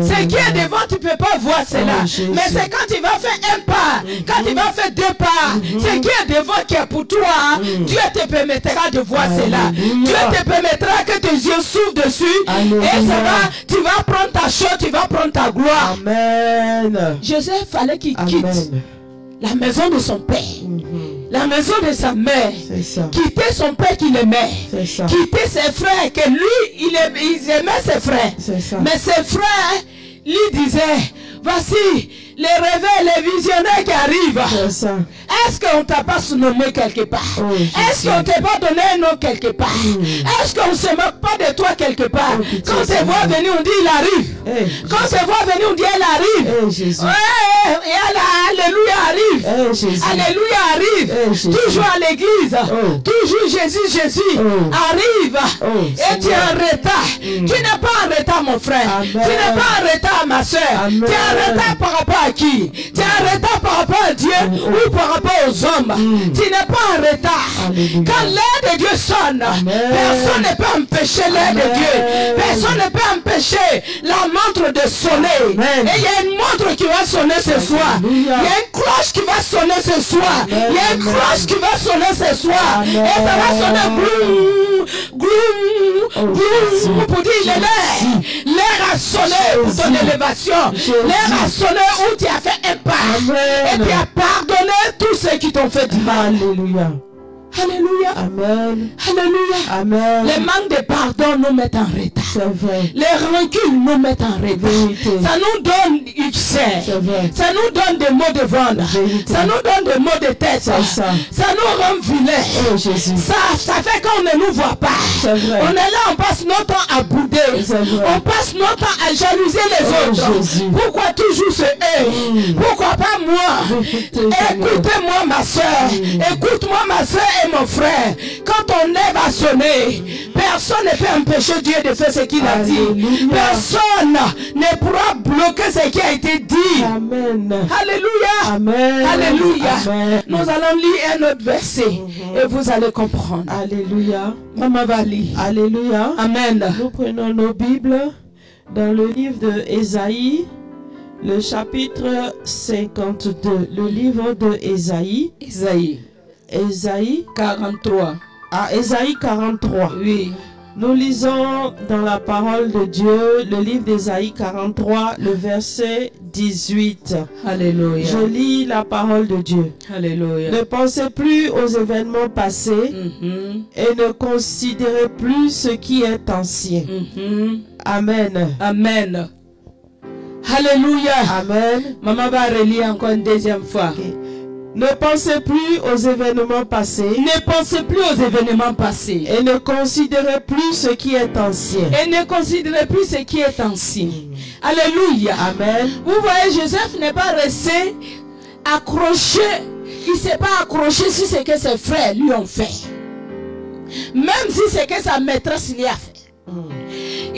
Ce qui est devant, tu ne peux pas voir cela. Mais c'est quand tu vas faire un pas, quand tu vas faire deux pas, ce qui est devant qui est pour toi, Dieu te permettra de voir cela. Dieu te permettra que tes yeux s'ouvrent dessus, et ça va, tu vas prendre ta chose, tu vas prendre ta gloire. Amen. Joseph fallait qu'il quitte Amen. la maison de son père, la maison de sa mère, C'est ça. quitter son père qu'il aimait, C'est ça. quitter ses frères, que lui, il aimait ses frères. C'est ça. Mais ses frères lui disaient, voici les réveils, les visionnaires qui arrivent. C'est ça. Est-ce qu'on ne t'a pas nommé quelque part? Oh, Est-ce qu'on ne t'a pas donné un nom quelque part? Est-ce qu'on ne se moque pas de toi quelque part? Quand on te voit venir, on dit il arrive. Hey, Quand on te voit venir, on dit elle arrive. hey, Jésus. Ouais, et Alléluia arrive. Hey, Jésus. Alléluia arrive. Hey, Jésus. Toujours à l'église. Oh. Toujours Jésus Oh. arrive. Oh, Et tu es en retard. Tu n'es pas en retard retard, mon frère. Amen. Tu n'es pas en retard, ma soeur. Amen. Tu es en retard par rapport à qui? Tu es en retard par rapport à Dieu ou par rapport aux hommes. Tu n'es pas en retard. Alléluia. Quand l'heure de Dieu sonne, Amen. personne ne peut empêcher l'heure de Amen. Dieu. Personne ne peut empêcher la montre de sonner. Amen. Et il y a une montre qui va sonner ce soir. Il y a Alléluia. une cloche qui va sonner ce soir. Amen. Il y a une Amen. cloche qui va sonner ce soir. Amen. Et ça va sonner gloum, gloum, Oh, gloum, Jésus. pour dire il est l'heure. L'heure a sonné pour ton Jésus. élévation. Jésus. L'heure a sonné où tu as fait un pas. Amen. Et tu as pardonné tous ceux qui t'ont fait du mal. Alléluia. Alléluia. Amen. Alléluia. Amen. Les manques de pardon nous mettent en retard. C'est vrai. Les rancunes nous mettent en retard. Vérité. Ça nous donne ulcère. C'est vrai. Ça nous donne des maux de ventre. Vérité. Ça nous donne des maux de tête. C'est ça. Ça nous rend vilains. Oh Jésus. Ça fait qu'on ne nous voit pas. C'est vrai. On est là, on passe notre temps à bouder. C'est vrai. On passe notre temps à jalouser les Oh, autres. Jésus. Pourquoi toujours ce eux? Pourquoi pas moi? Vérité, Seigneur. Écoutez-moi ma soeur. Écoute-moi ma soeur et mon frère. Quand ton nez va sonner, personne ne peut empêcher Dieu de faire ce qu'il a dit. Alléluia. Personne ne pourra bloquer ce qui a été dit. Amen. Alléluia. Amen. Alléluia. Amen. Nous allons lire un autre verset et vous allez comprendre. Alléluia. Maman va lire. Alléluia. Amen. Nous prenons nos Bibles dans le livre de Ésaïe, le chapitre 52. Le livre de Ésaïe. Isaïe Ésaïe 43. Ésaïe 43. Oui. Nous lisons dans la parole de Dieu le livre d'Ésaïe 43, le verset 18. Alléluia. Je lis la parole de Dieu. Alléluia. Ne pensez plus aux événements passés Mhm. et ne considérez plus ce qui est ancien. Mhm. Amen. Amen. Alléluia. Amen. Maman va relire encore une deuxième fois. Ok. Ne pensez plus aux événements passés Ne pensez plus aux événements passés. et ne considérez plus ce qui est ancien. Et ne considérez plus ce qui est ancien. Alléluia. Amen. Vous voyez, Joseph n'est pas resté accroché. Il ne s'est pas accroché sur ce que ses frères lui ont fait. Même si c'est que sa maîtresse lui a fait.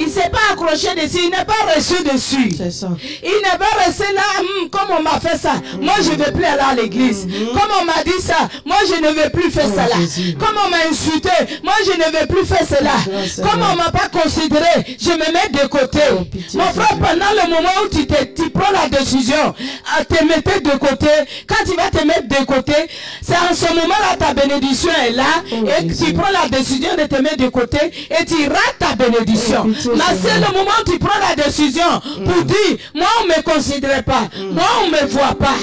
Il ne s'est pas accroché dessus, il n'est pas reçu dessus. C'est ça. Il n'est pas resté là, comme on m'a fait ça. Moi, je ne vais plus aller à l'église. Comme on m'a dit ça, moi, je ne vais plus faire Oh, ça là. Jésus. Comme on m'a insulté, moi, je ne vais plus faire cela. Grâce Comme Seigneur. on ne m'a pas considéré, je me mets de côté. Oh, pitié, Mon frère, Seigneur. pendant le moment où tu prends la décision à te mettre de côté, quand tu vas te mettre de côté, c'est en ce moment-là ta bénédiction est là. Oh, Et Jésus. tu prends la décision de te mettre de côté et tu rates ta bénédiction. Oh, pitié, Mais c'est Seigneur. le moment où tu prends la décision pour dire, moi on ne me considère pas, moi on ne me voit pas.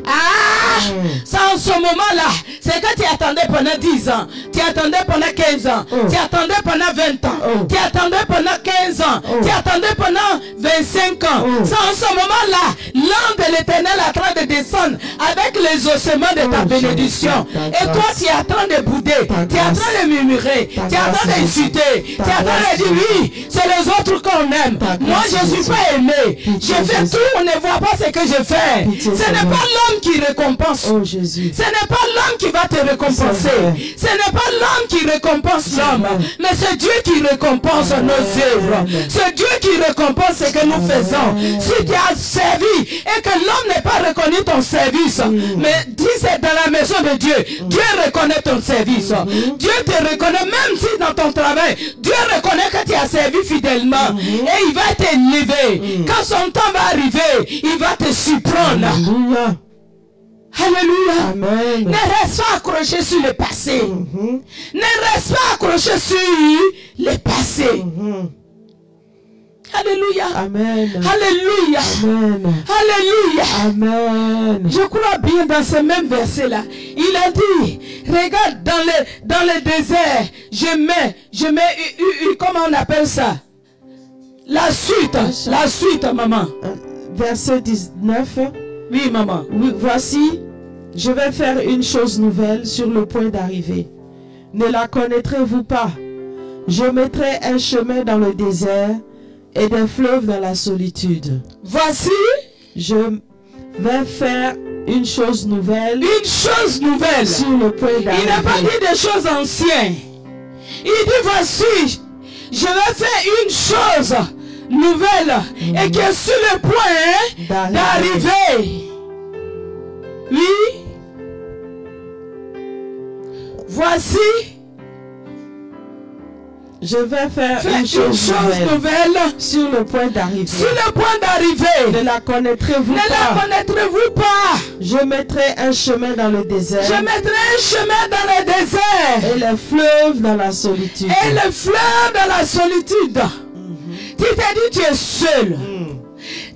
Ah, c'est en ce moment-là, c'est que tu attendais pendant 10 ans, tu attendais pendant 15 ans, Oh. tu attendais pendant 20 ans, Oh. tu attendais pendant 15 ans, Oh. tu attendais pendant 25 ans. Oh. C'est en ce moment-là, l'ange de l'Éternel est en train de descendre avec les ossements de ta Oh, bénédiction. Jésus, ta Et toi, grâce. tu es en train de bouder, Ta tu es en grâce. train de murmurer, Ta tu es en train grâce, d'insulter, Jésus. tu Ta es en train grâce, de dire oui, c'est les autres qu'on aime. Ta Moi, grâce, je ne suis Jésus. pas aimé. Pitié, Je fais Jésus. tout, on ne voit pas ce que je fais. Pitié, Ce n'est Seigneur. pas l'homme qui récompense. Oh Jésus. Ce n'est pas l'homme qui va te récompenser. C'est vrai. Ce n'est pas l'homme qui récompense l'homme. vrai. Mais c'est Dieu qui récompense Amen. nos œuvres. C'est Dieu qui récompense ce que nous Amen. faisons. Si tu as servi et que l'homme n'est pas reconnu ton service, mais dis c'est dans la maison de Dieu. Dieu reconnaît ton service. Dieu te reconnaît même si dans ton travail, Dieu reconnaît que tu as servi fidèlement. Et il va t'élever. Quand son temps va arriver, il va te surprendre. Alléluia. Alléluia. Amen. Ne reste pas accroché sur le passé. Ne reste pas accroché sur le passé. Alléluia. Amen. Alléluia. Amen. Alléluia. Amen. Je crois bien dans ce même verset-là. Il a dit, regarde dans le désert, je mets, comment on appelle ça? La suite, maman. Verset 19. Oui, maman. Oui, voici, je vais faire une chose nouvelle sur le point d'arriver. Ne la connaîtrez-vous pas? Je mettrai un chemin dans le désert et des fleuves dans la solitude. Voici Je vais faire une chose nouvelle une chose nouvelle. sur le point Il n'a pas d'arriver. dit des choses anciennes. Il dit voici, je vais faire une chose nouvelle et qui est sur le point d'arriver. Oui. Voici. Je vais faire une chose nouvelle sur le point d'arriver. Sur le point d'arriver. Ne la connaîtrez-vous pas? Ne la connaîtrez-vous pas? Je mettrai un chemin dans le désert. Je mettrai un chemin dans le désert. Et les fleuves dans la solitude. Et les fleuves dans la solitude. Tu t'es dit tu es seul.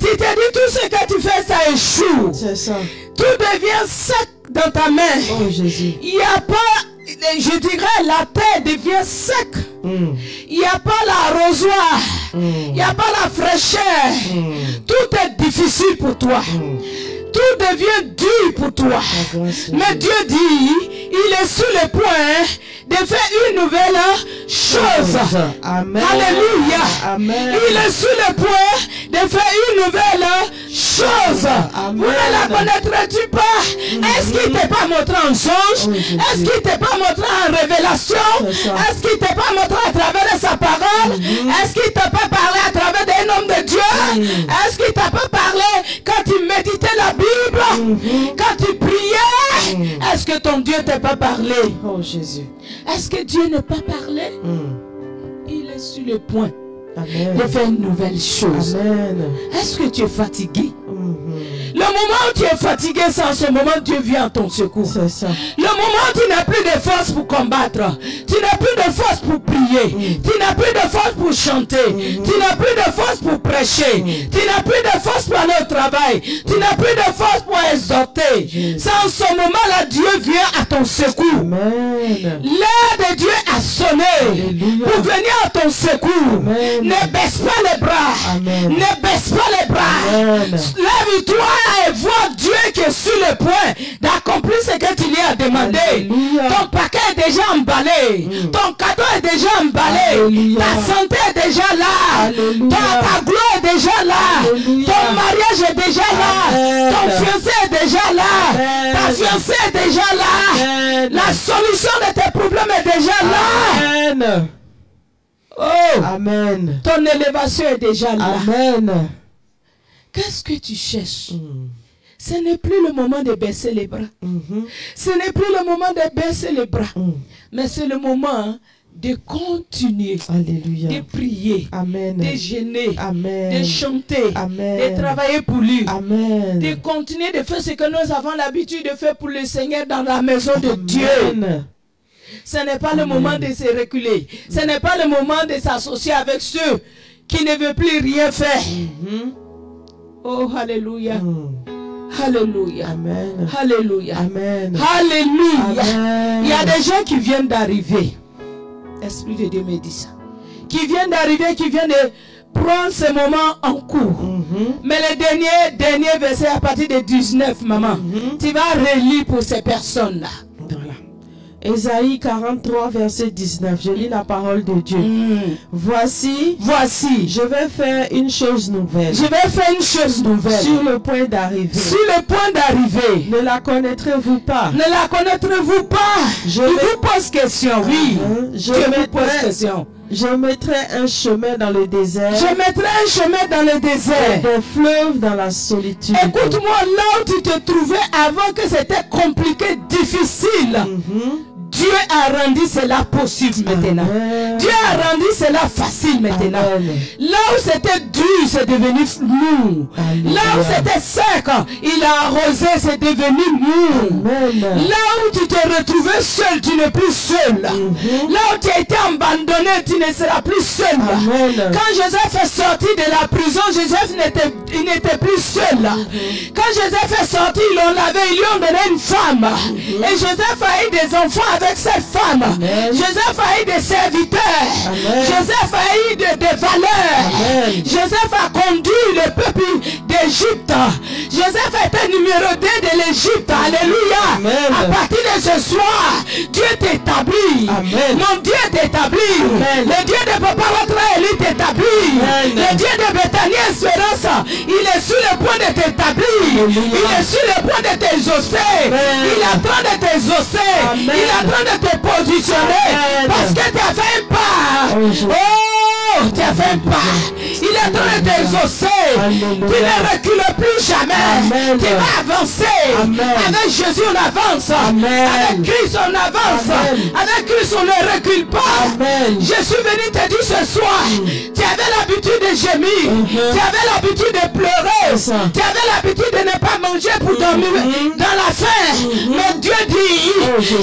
Tu t'es dit tout ce que tu fais ça échoue. C'est ça. Tout devient sec dans ta main. Oh Jésus. Il n'y a pas, je dirais, la terre devient sec. Il n'y a pas l'arrosoir. Il n'y a pas la fraîcheur. Tout est difficile pour toi. Tout devient dur pour toi. Mais Dieu dit, il est sur le point de faire une nouvelle chose. Amen. Alléluia. Amen. Il est sur le point de faire une nouvelle chose. Amen. Vous ne la connaîtrais-tu pas? Est-ce qu'il ne t'est pas montré en songe? Est-ce qu'il ne t'est pas montré en révélation? Est-ce qu'il ne t'est pas montré à travers de sa parole? Est-ce qu'il ne t'a pas parlé à travers d'un homme de Dieu? Est-ce qu'il ne t'a pas parlé quand tu méditais la Bible? Quand tu priais? Est-ce que ton Dieu ne t'a pas parlé? Oh Jésus. Est-ce que Dieu n'a pas parlé? Il est sur le point Amen. de faire une nouvelle chose. Amen. Est-ce que tu es fatigué? Le moment où tu es fatigué, c'est en ce moment que Dieu vient à ton secours. C'est ça. Le moment où tu n'as plus de force pour combattre, tu n'as plus de force pour prier, tu n'as plus de force pour chanter, tu n'as plus de force pour prêcher, tu n'as plus de force pour aller au travail, tu n'as plus de force pour exhorter. C'est en ce moment-là Dieu vient à ton secours. Amen. L'heure de Dieu a sonné. Alléluia. Pour venir à ton secours. Amen. Ne baisse pas les bras. Amen. Ne baisse pas les bras. Amen. Lève-toi et vois Dieu qui est sur le point d'accomplir ce que tu lui as demandé. Alléluia. Ton paquet est déjà emballé. Ton cadeau est déjà emballé. Alléluia. Ta santé est déjà là. Alléluia. Ta gloire est déjà là. Alléluia. Ton mariage est déjà là. Amen. Ton fiancé est déjà là. Amen. Ta fiancée est déjà là. Amen. La solution de tes problèmes est déjà là. Amen. Oh, Amen. ton élévation est déjà là. Amen. Qu'est-ce que tu cherches? Ce n'est plus le moment de baisser les bras. Ce n'est plus le moment de baisser les bras. Mais c'est le moment de continuer. Alléluia. De prier. Amen. De jeûner. Amen. De chanter. Amen. De travailler pour lui. Amen. De continuer de faire ce que nous avons l'habitude de faire pour le Seigneur dans la maison de Dieu. Amen. Ce n'est pas le moment de se reculer. Ce n'est pas le moment de s'associer avec ceux qui ne veulent plus rien faire. Oh, alléluia. Alléluia. Amen. Alléluia. Amen. Alléluia. Amen. Il y a des gens qui viennent d'arriver. Esprit de Dieu me dit ça. Qui viennent d'arriver, qui viennent de prendre ce moment en cours. Mais le dernier verset à partir de 19, maman, tu vas relire pour ces personnes-là. Voilà. Ésaïe 43, verset 19. Je lis la parole de Dieu. Voici, je vais faire une chose nouvelle. Je vais faire une chose nouvelle. Sur le point d'arriver. Sur le point d'arriver. Ne la connaîtrez-vous pas? Ne la connaîtrez-vous pas? Je vous pose question, oui. Je vous pose question. Je mettrai un chemin dans le désert. Je mettrai un chemin dans le désert. Et des fleuves dans la solitude. Écoute-moi, là où tu te trouvais avant que c'était compliqué, difficile. Dieu a rendu cela possible maintenant. Amen. Dieu a rendu cela facile maintenant. Amen. Là où c'était dur, c'est devenu mou. Là où c'était sec, il a arrosé, c'est devenu mou. Amen. Là où tu te retrouvais seul, tu n'es plus seul. Là où tu as été abandonné, tu ne seras plus seul. Amen. Quand Joseph est sorti de la prison, Joseph n'était plus seul. Quand Joseph est sorti, ils l'ont lavé, ils lui ont donné une femme. Et Joseph a eu des enfants avec cette femme. Amen. Joseph a eu des serviteurs. Amen. Joseph a eu des valeurs. Amen. Joseph a conduit le peuple d'Égypte. Joseph a été numéro 2 de l'Égypte. Alléluia. Amen. À partir de ce soir, Dieu t'établit. Amen. Mon Dieu t'établit. Le Dieu de Papa votre Élie t'établit. Le Dieu de Bethanie Espérance, il est sur le point de t'établir. Il est sur le point de t'exaucer. Il est en train de t'exaucer. Il est en train de te positionner. Parce que tu as fait un pas. Oh, Oh, tu as fait un pas. Il est en train de t'exaucer. Tu ne recules plus jamais. Amen. Tu vas avancer. Amen. Avec Jésus, on avance. Amen. Avec Christ, on avance. Amen. Avec Christ, on ne recule pas. Amen. Je suis venu te dire ce soir, tu avais l'habitude de gémir. Tu avais l'habitude de pleurer. ça. Tu avais l'habitude de ne pas manger pour dormir dans la faim. Mais Dieu dit,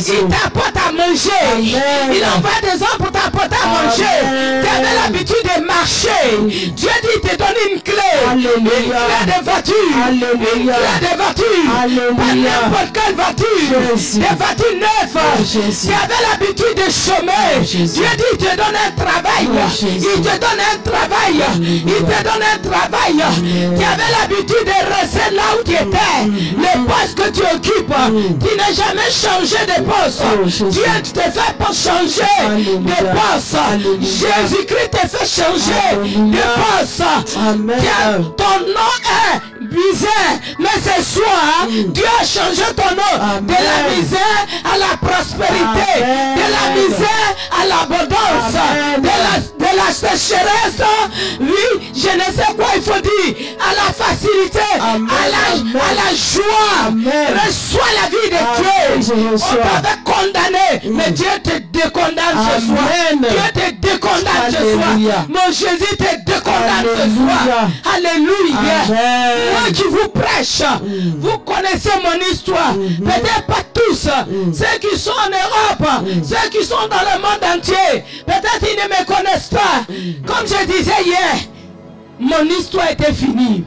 il t'apporte à manger. Amen. Il envoie des hommes pour t'apporter à manger. Tu avais l'habitude de marcher. Dieu dit, il te donne une clé. Alléluia. Une clé de voiture. Alléluia. Une clé de voiture. Alléluia. Pas n'importe quelle voiture. Jésus. Des voitures neuves. Jésus. Tu avais l'habitude de chômer. Jésus. Dieu dit, il te donne un travail. Jésus. Il te donne un travail. Il te donne un travail. Tu avais l'habitude de rester là où tu étais. Le poste que tu occupes. Tu n'as jamais changé de poste. Dieu ne te fait pas changer de poste. Jésus-Christ te fait changer de poste. Amen. Ton nom est misère. Mais ce soir, Dieu a changé ton nom. De la misère à la prospérité. De la misère à l'abondance. De la sécheresse. Oui, je ne sais quoi il faut dire. À la facilité. À la joie. Reçois la vie de Dieu. On t'avait condamné. Mais Dieu te décondamne ce soir. Dieu te décondamne ce soir. Mon Jésus te décondamne ce soir. Alléluia. Moi qui vous prêche, vous connaissez mon histoire. Peut-être pas tous. Ceux qui sont en Europe, ceux qui sont dans le monde entier, peut-être ils ne me connaissent pas. Comme je disais hier, mon histoire était finie.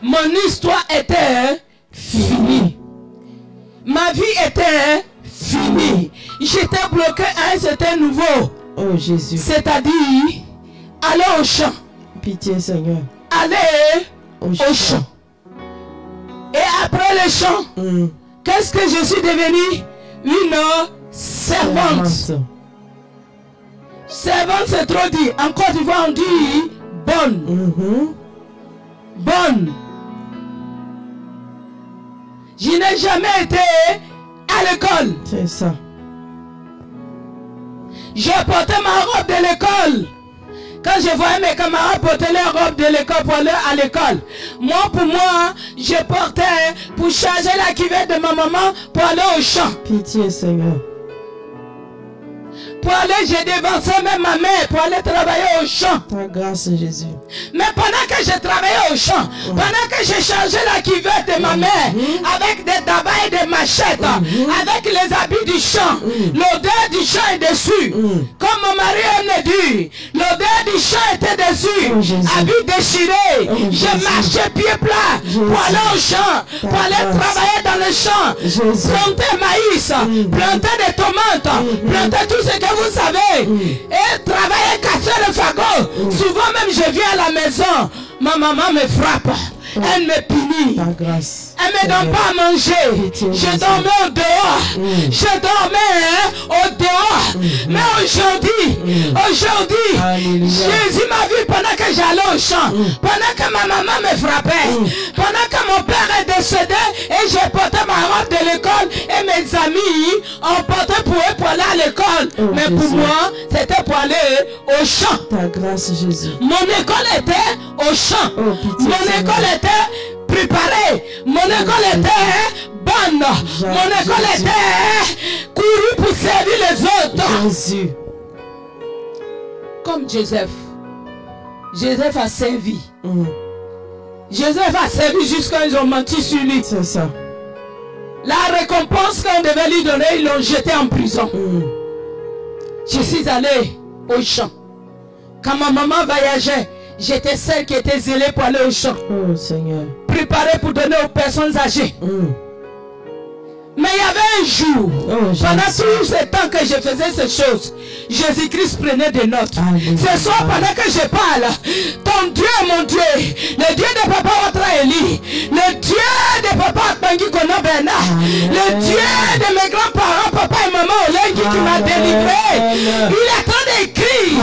Mon histoire était finie. Ma vie était finie. J'étais bloqué à un certain niveau. Oh Jésus. C'est-à-dire, aller au champ. Pitié Seigneur. Aller au champ. Et après le champ, qu'est-ce que je suis devenue? Une servante. Servante, c'est trop dit. En Côte d'Ivoire, on dit bonne. Bonne. Je n'ai jamais été à l'école. C'est ça. J'ai porté ma robe de l'école. Quand je voyais mes camarades porter leur robe de l'école pour aller à l'école, pour moi, je portais pour charger la cuvette de ma maman pour aller au champ. Pitié Seigneur. Pour aller, j'ai dévancé même ma mère pour aller travailler au champ. Ta grâce Jésus. Mais pendant que je travaillais au champ, pendant que je changeais la cuvette de ma mère, avec des tabacs et des machettes, avec les habits du champ, l'odeur du champ est dessus. Comme mon mari aime le dire, l'odeur du champ était dessus. Habits déchirés. Je marchais pieds plats pour aller au champ, pour aller travailler dans le champ, planter maïs, planter des tomates, planter tout ce que vous savez, et travailler, casser le fagot. Souvent même je viens à la maison, ma maman me frappe, elle me punit, elle me donne pas à manger, je dormais au dehors, je dormais au dehors, mais aujourd'hui, Jésus m'a vu pendant que j'allais au champ, pendant que ma maman me frappait, pendant que mon père est décédé et j'ai porté ma robe de l'école et mes amis ont porté pour eux pour aller à l'école, mais pour moi c'était pour aller au champ. Ta grâce Jésus. Mon école était au champ, mon école était préparée, mon école était bonne, mon école était courue pour servir les autres. Jésus. Comme Joseph. Joseph a servi. Joseph a servi jusqu'à ils ont menti sur lui. C'est ça. La récompense qu'on devait lui donner, ils l'ont jeté en prison. Je suis allé au champ. Quand ma maman voyageait, j'étais celle qui était zélée pour aller au champ. Oh Seigneur. Préparée pour donner aux personnes âgées. Mais il y avait un jour, pendant tout ce temps que je faisais ces choses, Jésus-Christ prenait des notes. Ce soir, pendant que je parle, ton Dieu est mon Dieu, le Dieu de Papa Ouattara Eli, le Dieu de Papa Bangui Kono Bernard, le Dieu de mes grands-parents, papa et maman Olengi qui m'a délivré. Il est en train d'écrire.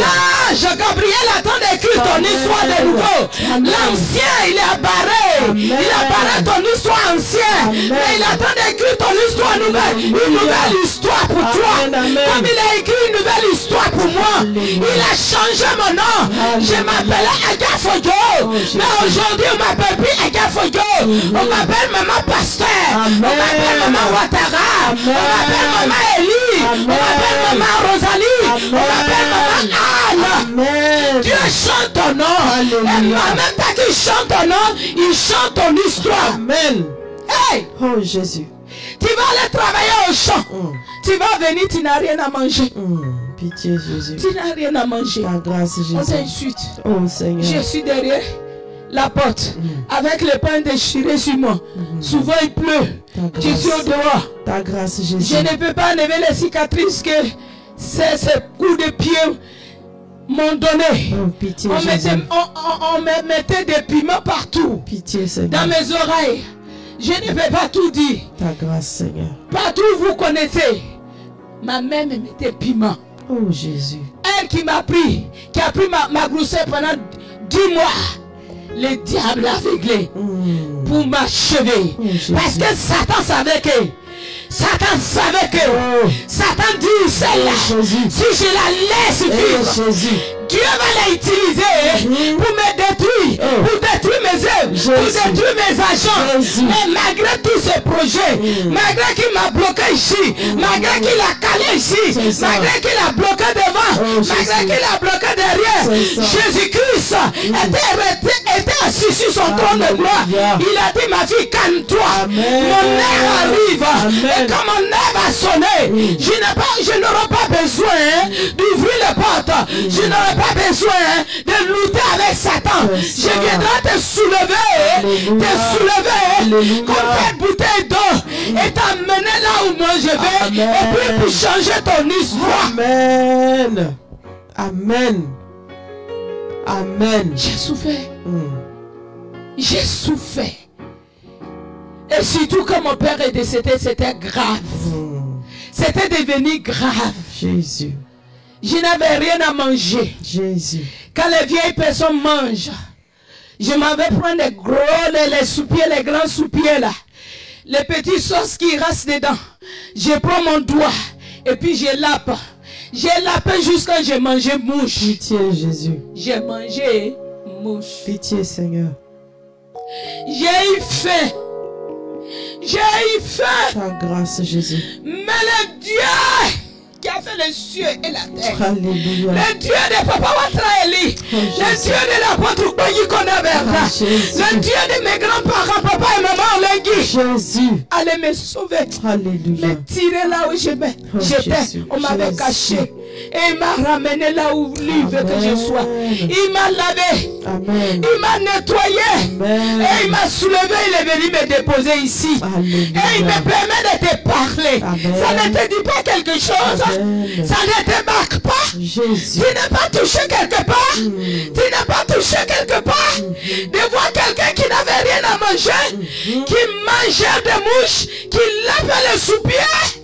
Là, Ange Gabriel attend d'écrire ton histoire de nouveau. L'ancien, il est barré. Il a barré ton histoire ancienne. Mais il attend d'écrire ton histoire nouvelle. Une nouvelle histoire pour toi. Comme il a écrit une nouvelle histoire pour moi. Il a changé mon nom. Je m'appelais Agafoyo. Mais aujourd'hui, on m'appelle plus Agafoyo. On m'appelle Maman Pasteur. On m'appelle Maman Ouattara. On m'appelle Maman Elie. On m'appelle Maman Rosalie. On m'appelle Maman Anne. Dieu chante ton nom. Et en même temps qu'il chante ton nom, il chante ton histoire. Amen. Hey! Oh Jésus. Tu vas aller travailler au champ. Tu vas venir, tu n'as rien à manger. Pitié Jésus. Tu n'as rien à manger. Ta grâce Jésus. On t'insulte. Oh Seigneur. Je suis derrière la porte avec le pain déchiré sur moi. Souvent il pleut. Je suis au dehors. Ta grâce Jésus. Je ne peux pas enlever les cicatrices que ces coups de pied m'ont donné. Oh, pitié, on me mettait des piments partout. Pitié Seigneur. Dans mes oreilles. Je ne peux pas tout dire. Ta grâce Seigneur. Partout vous connaissez. Ma mère me mettait piment. Oh Jésus. Elle qui m'a pris, qui a pris ma grossesse pendant 10 mois. Le diable l'a aveuglé pour m'achever. Parce que Satan savait que Satan dit celle-là, si je la laisse vivre, Dieu va l'utiliser pour me détruire, pour détruire mes œuvres, pour détruire mes agents. Mais malgré tous ces projets, malgré qu'il m'a bloqué ici, malgré qu'il a calé ici, malgré qu'il a bloqué devant, malgré qu'il a bloqué derrière, Jésus-Christ était assis sur son trône de gloire. Il a dit, ma fille, calme-toi. Mon heure arrive. Et quand mon heure va sonner, je n'aurai pas besoin d'ouvrir les portes. Je n'aurai pas besoin de lutter avec Satan. Je viendrai te soulever, comme cette bouteille d'eau et t'amener là où moi je vais, et puis pour changer ton histoire. Amen. Amen. Amen. J'ai souffert. J'ai souffert. Et surtout quand mon père est décédé, c'était grave. C'était devenu grave. Jésus. Je n'avais rien à manger. Jésus. Quand les vieilles personnes mangent, je m'en vais prendre les gros, les sous-pieds, les grands sous-pieds là. Les petites sauces qui restent dedans. Je prends mon doigt et puis je lappe. J'ai lapé jusqu'à j'ai mangé mouche. Pitié Jésus. J'ai mangé mouche. Pitié Seigneur. J'ai eu faim. J'ai eu faim. Ta grâce Jésus. Mais le Dieu qui a fait les cieux et la terre. Alléluia. Le Dieu de Papa Watraeli. Le Dieu de l'apôtre Boyi Konaberda. Le Dieu de mes grands-parents, papa et maman Lengui. Jésus. Allez me sauver. Alléluia. Me tirer là où j'étais. On m'avait caché. Et il m'a ramené là où lui veut que je sois. Il m'a lavé. Amen. Il m'a nettoyé. Amen. Et il m'a soulevé. Il est venu me déposer ici. Alléluia. Et il me permet de te parler. Amen. Ça ne te dit pas quelque chose. Amen. Ça ne te marque pas. Jésus. Tu n'as pas touché quelque part. Tu n'as pas touché quelque part. De voir quelqu'un qui n'avait rien à manger, qui mangeait des mouches, qui lavait les sous-pieds,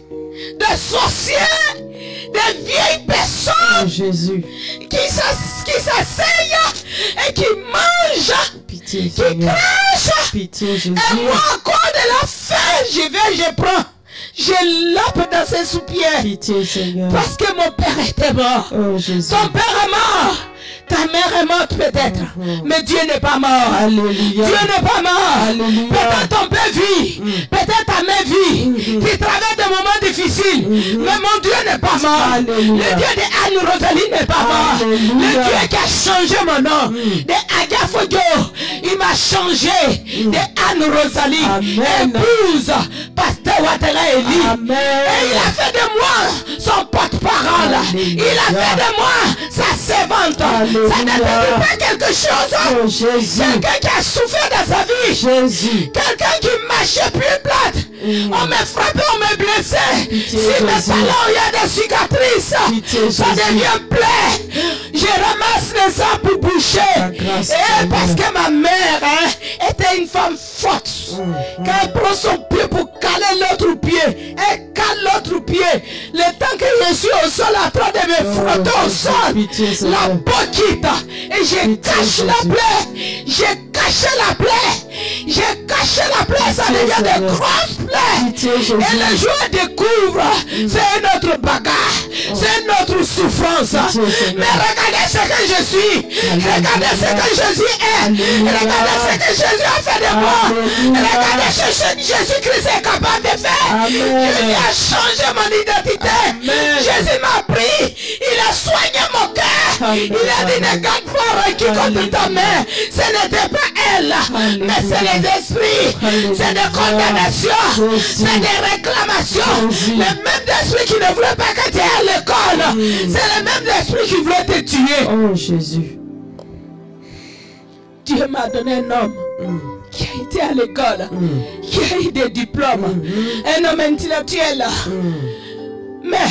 des sorciers, des vieilles personnes. Oh, Jésus. Qui s'asseyent et qui mangent, Pitié qui Seigneur. crachent. Pitié Jésus. Et moi encore de la faim, je prends. Je lappe dans ses sous-pieds. Pitié Seigneur. Parce que mon père était mort. Oh Jésus. Ton père est mort. Ta mère est morte peut-être. Mais Dieu n'est pas mort. Alléluia. Dieu n'est pas mort. Alléluia. Peut-être ton père vit. Peut-être ta mère vit. Tu traverses des moments difficiles. Mais mon Dieu n'est pas mort. Alléluia. Le Dieu de Anne Rosalie n'est pas mort. Alléluia. Le Dieu qui a changé mon nom. De Agafoyo. Il m'a changé. De Anne Rosalie. Amen. Épouse. Pasteur Ouattara Elie. Amen. Et il a fait de moi son porte-parole. Alléluia. Il a fait de moi sa servante. Alléluia. Ça ne te dit pas quelque chose. Oh Jésus. Quelqu'un qui a souffert dans sa vie. Jésus. Quelqu'un qui marchait plus plate. On me frappait, on me blessait. Pitié, Si mes Jésus. talons, il y a des cicatrices. Pitié, Ça Jésus. devient plaie. Je ramasse le sang pour boucher. Ta grâce, Et Seigneur. parce que ma mère était une femme forte. Quand elle prend son pied pour caler l'autre pied, elle cale l'autre pied. le temps que je suis au sol en train de me frotter au sol, la peau quitte et je cache la plaie. J'ai caché la plaie. J'ai caché la plaie, ça devient de grosses plaies. Et le jour découvre, c'est une autre bagarre, c'est une autre souffrance. Mais regardez ce que je suis, regardez ce que Jésus est, regardez ce que Jésus a fait de moi, regardez ce que Jésus-Christ est capable de faire. Il a changé mon identité. Jésus m'a pris, il a soigné mon cœur. Il a dit ne garde pas qui contre ta main. Ce n'était pas elle, mais c'est les esprits, c'est des condamnations, c'est des réclamations. Le même esprit qui ne voulait pas que tu aies à l'école, c'est le même esprit qui voulait te tuer. Oh Jésus. Dieu m'a donné un homme qui a été à l'école, qui a eu des diplômes, un homme intellectuel. Mais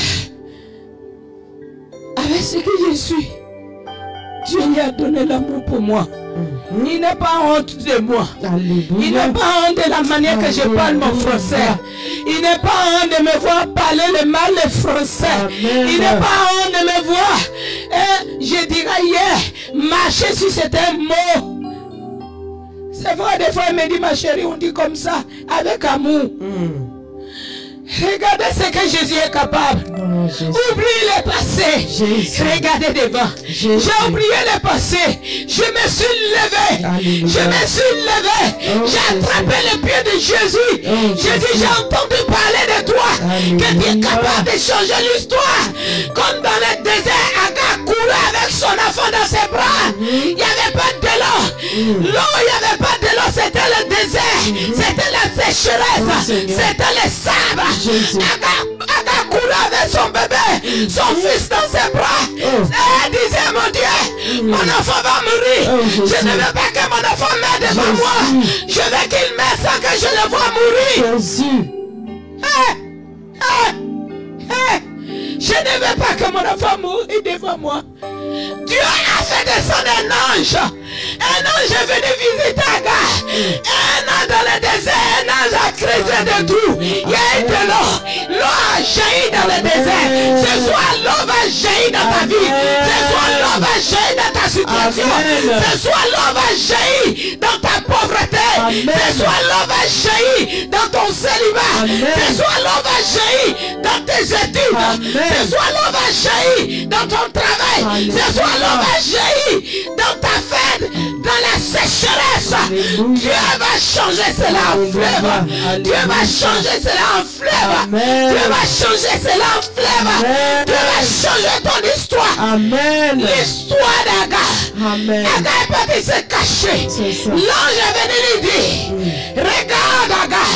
avec ce que je suis, Dieu lui a donné l'amour pour moi. Il n'est pas honte de moi. Alléluia. Il n'est pas honte de la manière que je parle mon français. Il n'est pas honte de me voir parler le mal le français. Il n'est pas honte de me voir. Et je dirais hier, marcher sur certains mots. C'est vrai, des fois il me dit, ma chérie, on dit comme ça, avec amour. Regardez ce que Jésus est capable. Oublie le passé. Regardez devant. J'ai oublié le passé. Je me suis levé. Je me suis levé. J'ai attrapé le pied de Jésus. J'ai dit, j'ai entendu parler de toi. Que tu es capable de changer l'histoire. Comme dans le désert, Agar courait avec son enfant dans ses bras. Il n'y avait pas de l'eau. L'eau, il n'y avait pas de l'eau. C'était le désert. C'était la sécheresse. C'était le sable. Agar courait avec son bébé, son fils dans ses bras. Elle disait, mon Dieu, mon enfant va mourir. Je ne veux pas que mon enfant meure devant moi. Je veux qu'il meure sans que je le voie mourir. Je ne veux pas que mon enfant moure devant moi. Dieu a fait descendre un ange. Un ange est venu visiter Agar. Un an dans le désert, un ange a creusé de tout. Il y a eu de l'eau. L'eau a jailli dans le désert. Ce soir, l'eau va jaillir dans ta vie. Ce soir, l'eau va jaillir dans ta situation. Ce soir, l'eau va jaillir dans ta pauvreté. Ce soir, l'eau va jaillir dans ton célibat. Ce soir, l'eau va jaillir dans tes études. Ce soir, l'eau va jaillir dans ton travail. Ce soir, l'eau va jaillir dans ta fête, dans la sécheresse. Dieu va changer cela en fleuve. Dieu va changer cela en fleuve. Dieu va changer cela en fleuve. Dieu va changer ton histoire. L'histoire d'Agar. Agar est parti se cacher. L'ange est venu lui dire, regarde Agar.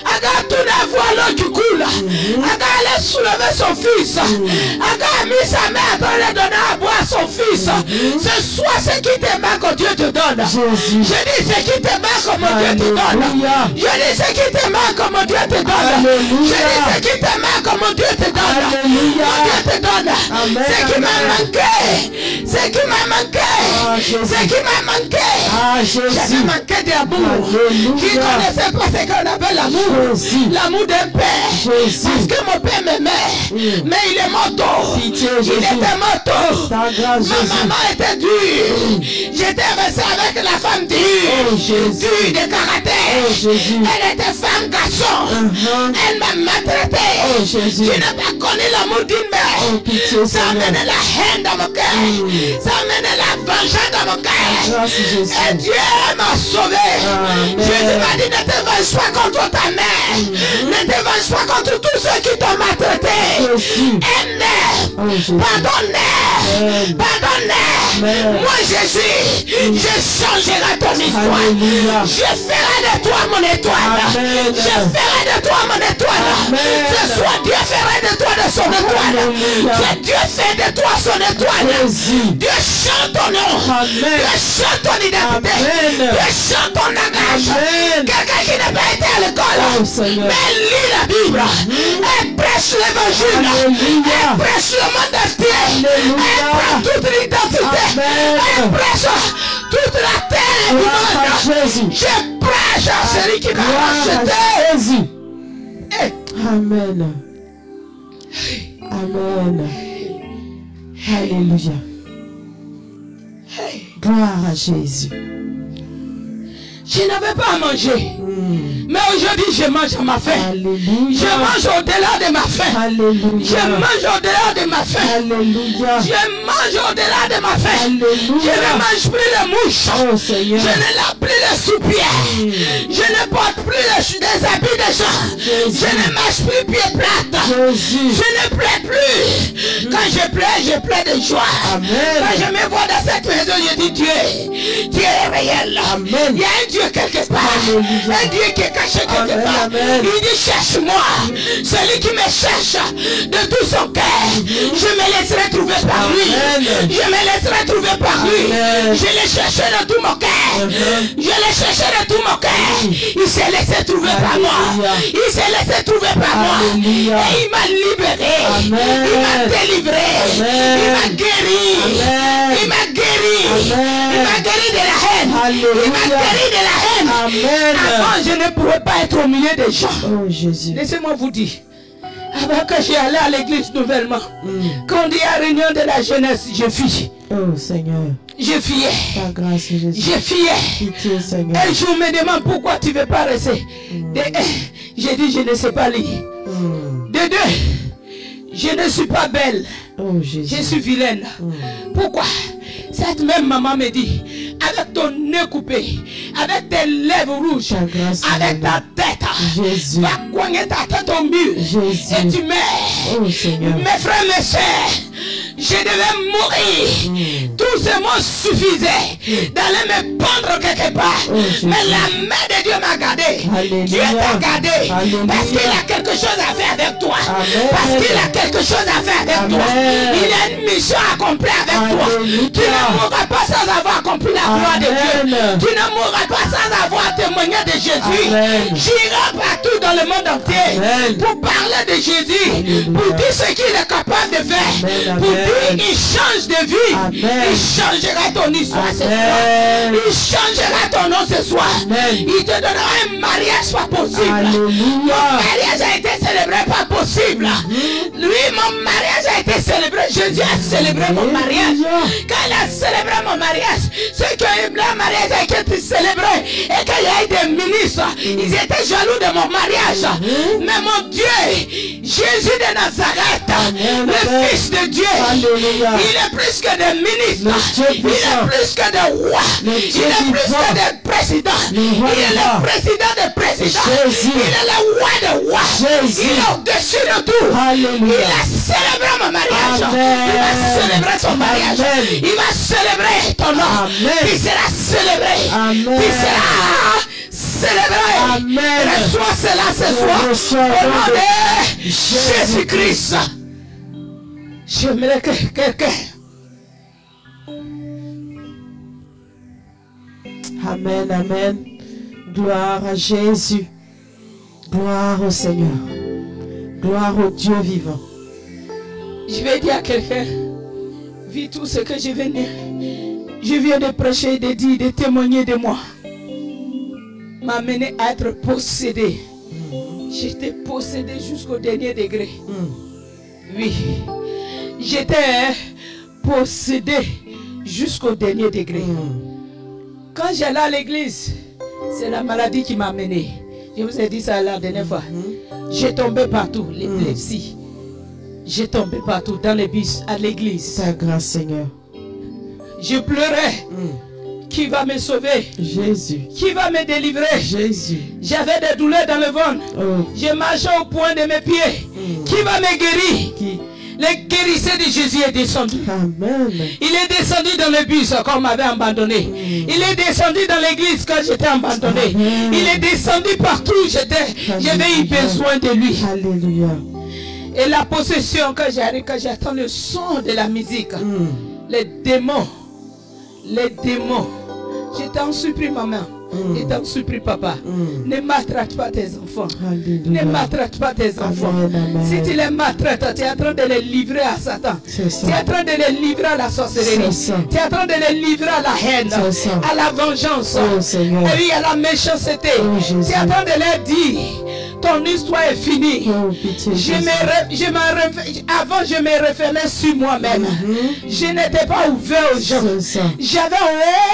Agar tourne voir l'eau qui coule. Agar allait soulever son fils. Agar a mis sa main pour lui donner à boire à son fils. Ce soir, ce qui te manque, que Dieu te donne. Je dis ce qui te manque, comme Dieu te donne. Je dis ce qui te manque, comme Dieu te donne. Je dis ce qui te manque, comme Dieu te donne. Dieu te donne. Ce qui m'a manqué. Ce qui m'a manqué. Ce qui m'a manqué. J'avais manqué d'amour. Qui ne connaissait pas ce qu'on appelle l'amour. L'amour d'un père. Parce que mon père m'aimait. Mais il est mort. Il était mort. Ma maman était dure. J'étais resté avec la femme dure. Dure de caractère. Elle était femme garçon. Elle m'a maltraité. Je n'ai pas connu l'amour d'une mère. Ça amenait la haine dans mon cœur. Ça amenait la vengeance dans mon cœur. Et Dieu m'a sauvé. Jésus m'a dit, ne te venge pas contre ta mère. Ne te venge pas contre tous ceux qui t'ont maltraité. Aime. Pardonne. Pardonne. Moi Jésus, je changerai ton histoire. Je ferai de toi mon étoile. Je ferai de toi mon étoile. Ce soir Dieu ferait de toi de son étoile. Que Dieu fait de toi son étoile. Dieu chante ton nom. Dieu chante ton identité. Dieu chante ton langage. Quelqu'un qui n'a pas été à l'école, mais lit la Bible. Elle prêche l'évangile. Elle prêche le monde entier. Elle prend toute l'identité. Elle prêche toute la terre du monde. Je prêche à celui qui m'a racheté. Amen. Amen. Alléluia. Gloire à Jésus. Je n'avais pas à manger. Mais aujourd'hui, je mange à ma faim. Alléluia. Je mange au-delà de ma faim. Alléluia. Je mange au-delà de ma faim. Alléluia. Je mange au-delà de ma faim. Alléluia. Je ne mange plus les mouches. Oh Seigneur. Je ne lave plus les soupières. Je ne porte plus des habits de gens. Je ne marche plus pieds plates. Jésus. Je ne plais plus. Quand je plais de joie. Amen. Quand je me vois dans cette maison, je dis Dieu est réel. Amen. Il y a un Dieu quelque part. Alléluia. Un Dieu qui est caché quelque Amen, part. amen. Il dit cherche-moi. Celui qui me cherche de tout son cœur. Je me laisserai trouver par lui. Amen. Je me laisserai trouver par lui. Amen. Je l'ai cherché de tout mon cœur. Je l'ai cherché de tout mon cœur. Il s'est laissé trouver par moi. Alléluia. Il s'est laissé trouver par moi. Alléluia. Et il m'a libéré. Amen. Il m'a délivré. Amen. Il m'a guéri. Amen. Il m'a guéri. Amen. Il m'a guéri de la haine. Alléluia. Il m'a guéri de la haine. Amen. Avant, je ne pourrais pas être au milieu des gens. Oh Jésus. Laissez-moi vous dire. Avant que j'y allais à l'église nouvellement, quand il y a réunion de la jeunesse, je fuis. Oh Seigneur. Je fuyais. Ta grâce Jésus. Je fuyais. Pitié Seigneur. Un jour me demande pourquoi tu ne veux pas rester. De un, j'ai dit je ne sais pas lire. De deux, je ne suis pas belle. Oh Jésus. Je suis vilaine. Pourquoi? Cette même maman me dit, avec ton nez coupé, avec tes lèvres rouges, Ta grâce, avec ta tête, Jésus. va cogner ta tête au mur. Jésus. Et tu meurs. Oh Seigneur. Mes frères, mes sœurs, je devais mourir. Tout ce monde suffisait d'aller me pendre quelque part. Oh, Jésus. Mais la main de Dieu m'a gardé. Alléluia. Dieu t'a gardé. Alléluia. Parce qu'il a quelque chose à faire avec toi. Amen. Parce qu'il a quelque chose à faire avec toi. Amen. Il a une mission à accomplir avec toi. Alléluia. Tu ne mourras pas sans avoir accompli la gloire de Amen. Dieu. Tu ne mourras pas sans avoir témoigné de Jésus. Amen. J'irai partout dans le monde entier Amen. pour parler de Jésus. Alléluia. Pour dire ce qu'il est capable de faire. Amen, Pour amen. dire il change de vie. Amen. Il changera ton histoire ce soir. Amen. Il changera ton nom ce soir. Amen. Il te donnera un mariage pas possible. Alléluia. Mon mariage a été célébré pas possible. Lui, mon mariage a été célébré. Jésus a célébré mon mariage. Alléluia. Quand il a célébré mon mariage, ceux qui ont eu le mariage a été célébré et qu'il y a eu des ministres, ils étaient jaloux de mon mariage. Mais mon Dieu, Jésus de Nazareth, Amen, le amen. Fils de Dieu, Alléluia. il est plus que des ministres, Le Dieu il puissant. est plus que des rois, Le il Dieu est plus vivant. que des présidents, Le roi il est des le rois. président des présidents, Jésus. il est le roi des rois, Jésus. il est au-dessus de tout. Alléluia. Il a célébré mon mariage. Amen. Il va célébrer son mariage. Amen. Il va célébrer ton nom. Amen. Il sera célébré. Amen. Il sera célébré. Amen. Reçois cela ce Je soir. reçois Au au nom nom de de Jésus-Christ. J'aimerais que quelqu'un. Amen, amen. Gloire à Jésus. Gloire au Seigneur. Gloire au Dieu vivant. Je vais dire à quelqu'un. Vis tout ce que je viens de prêcher, de dire, de témoigner de moi. M'a amené à être possédé. J'étais possédé jusqu'au dernier degré. Oui. J'étais possédé jusqu'au dernier degré. Quand j'allais à l'église, c'est la maladie qui m'a amené. Je vous ai dit ça la dernière fois. J'ai tombé partout, l'épilepsie. J'ai tombé partout, dans les bus, à l'église. Ta grâce, Seigneur. Je pleurais. Qui va me sauver? Jésus. Qui va me délivrer? Jésus. J'avais des douleurs dans le ventre. Oh. Je marchais au point de mes pieds. Qui va me guérir? Qui? Le guérisseur de Jésus est descendu. Amen. Il est descendu dans le bus quand on m'avait abandonné. Il est descendu dans l'église quand j'étais abandonné. Amen. Il est descendu partout où j'avais eu besoin de lui. Alléluia. Et la possession, quand j'arrive, quand j'entends le son de la musique, les démons, je t'en supplie maman, je t'en supplie papa, ne maltraite pas tes enfants. Alléluia. Ne maltraite pas tes enfants. Amen, amen. Si tu les maltraites, tu es en train de les livrer à Satan. C'est ça. Tu es en train de les livrer à la sorcellerie. C'est ça. Tu es en train de les livrer à la haine, C'est ça. à la vengeance, Oh, Seigneur. et oui, à la méchanceté. Oh, Jésus. tu es en train de leur dire, ton histoire est finie. Oh, pitié, Avant, je me refermais sur moi-même. Je n'étais pas ouvert aux gens. J'avais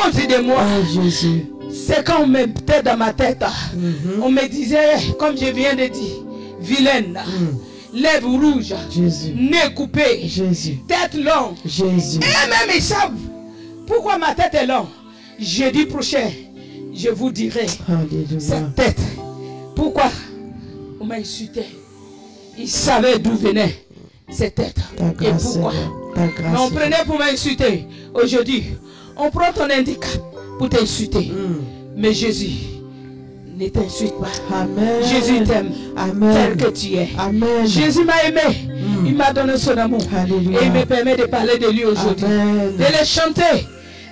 honte de moi. Oh, Jésus. C'est quand on me mettait dans ma tête. On me disait, comme je viens de dire, vilaine, lèvres rouges, Jésus. nez coupé, Jésus. tête longue. Jésus. Et même ils savent pourquoi ma tête est longue. Jeudi prochain, je vous dirai Alléluia. cette tête. Pourquoi on m'a insulté. Ils savaient d'où venait cette tête. Ta Et grâce, pourquoi. Seigneur. Ta grâce. Mais on prenait pour m'insulter. Aujourd'hui, on prend ton handicap pour t'insulter. Mais Jésus ne t'insulte pas. Amen. Jésus t'aime Amen. tel que tu es. Amen. Jésus m'a aimé. Il m'a donné son amour. Alléluia. Et il me permet de parler de lui aujourd'hui. Amen. De les chanter.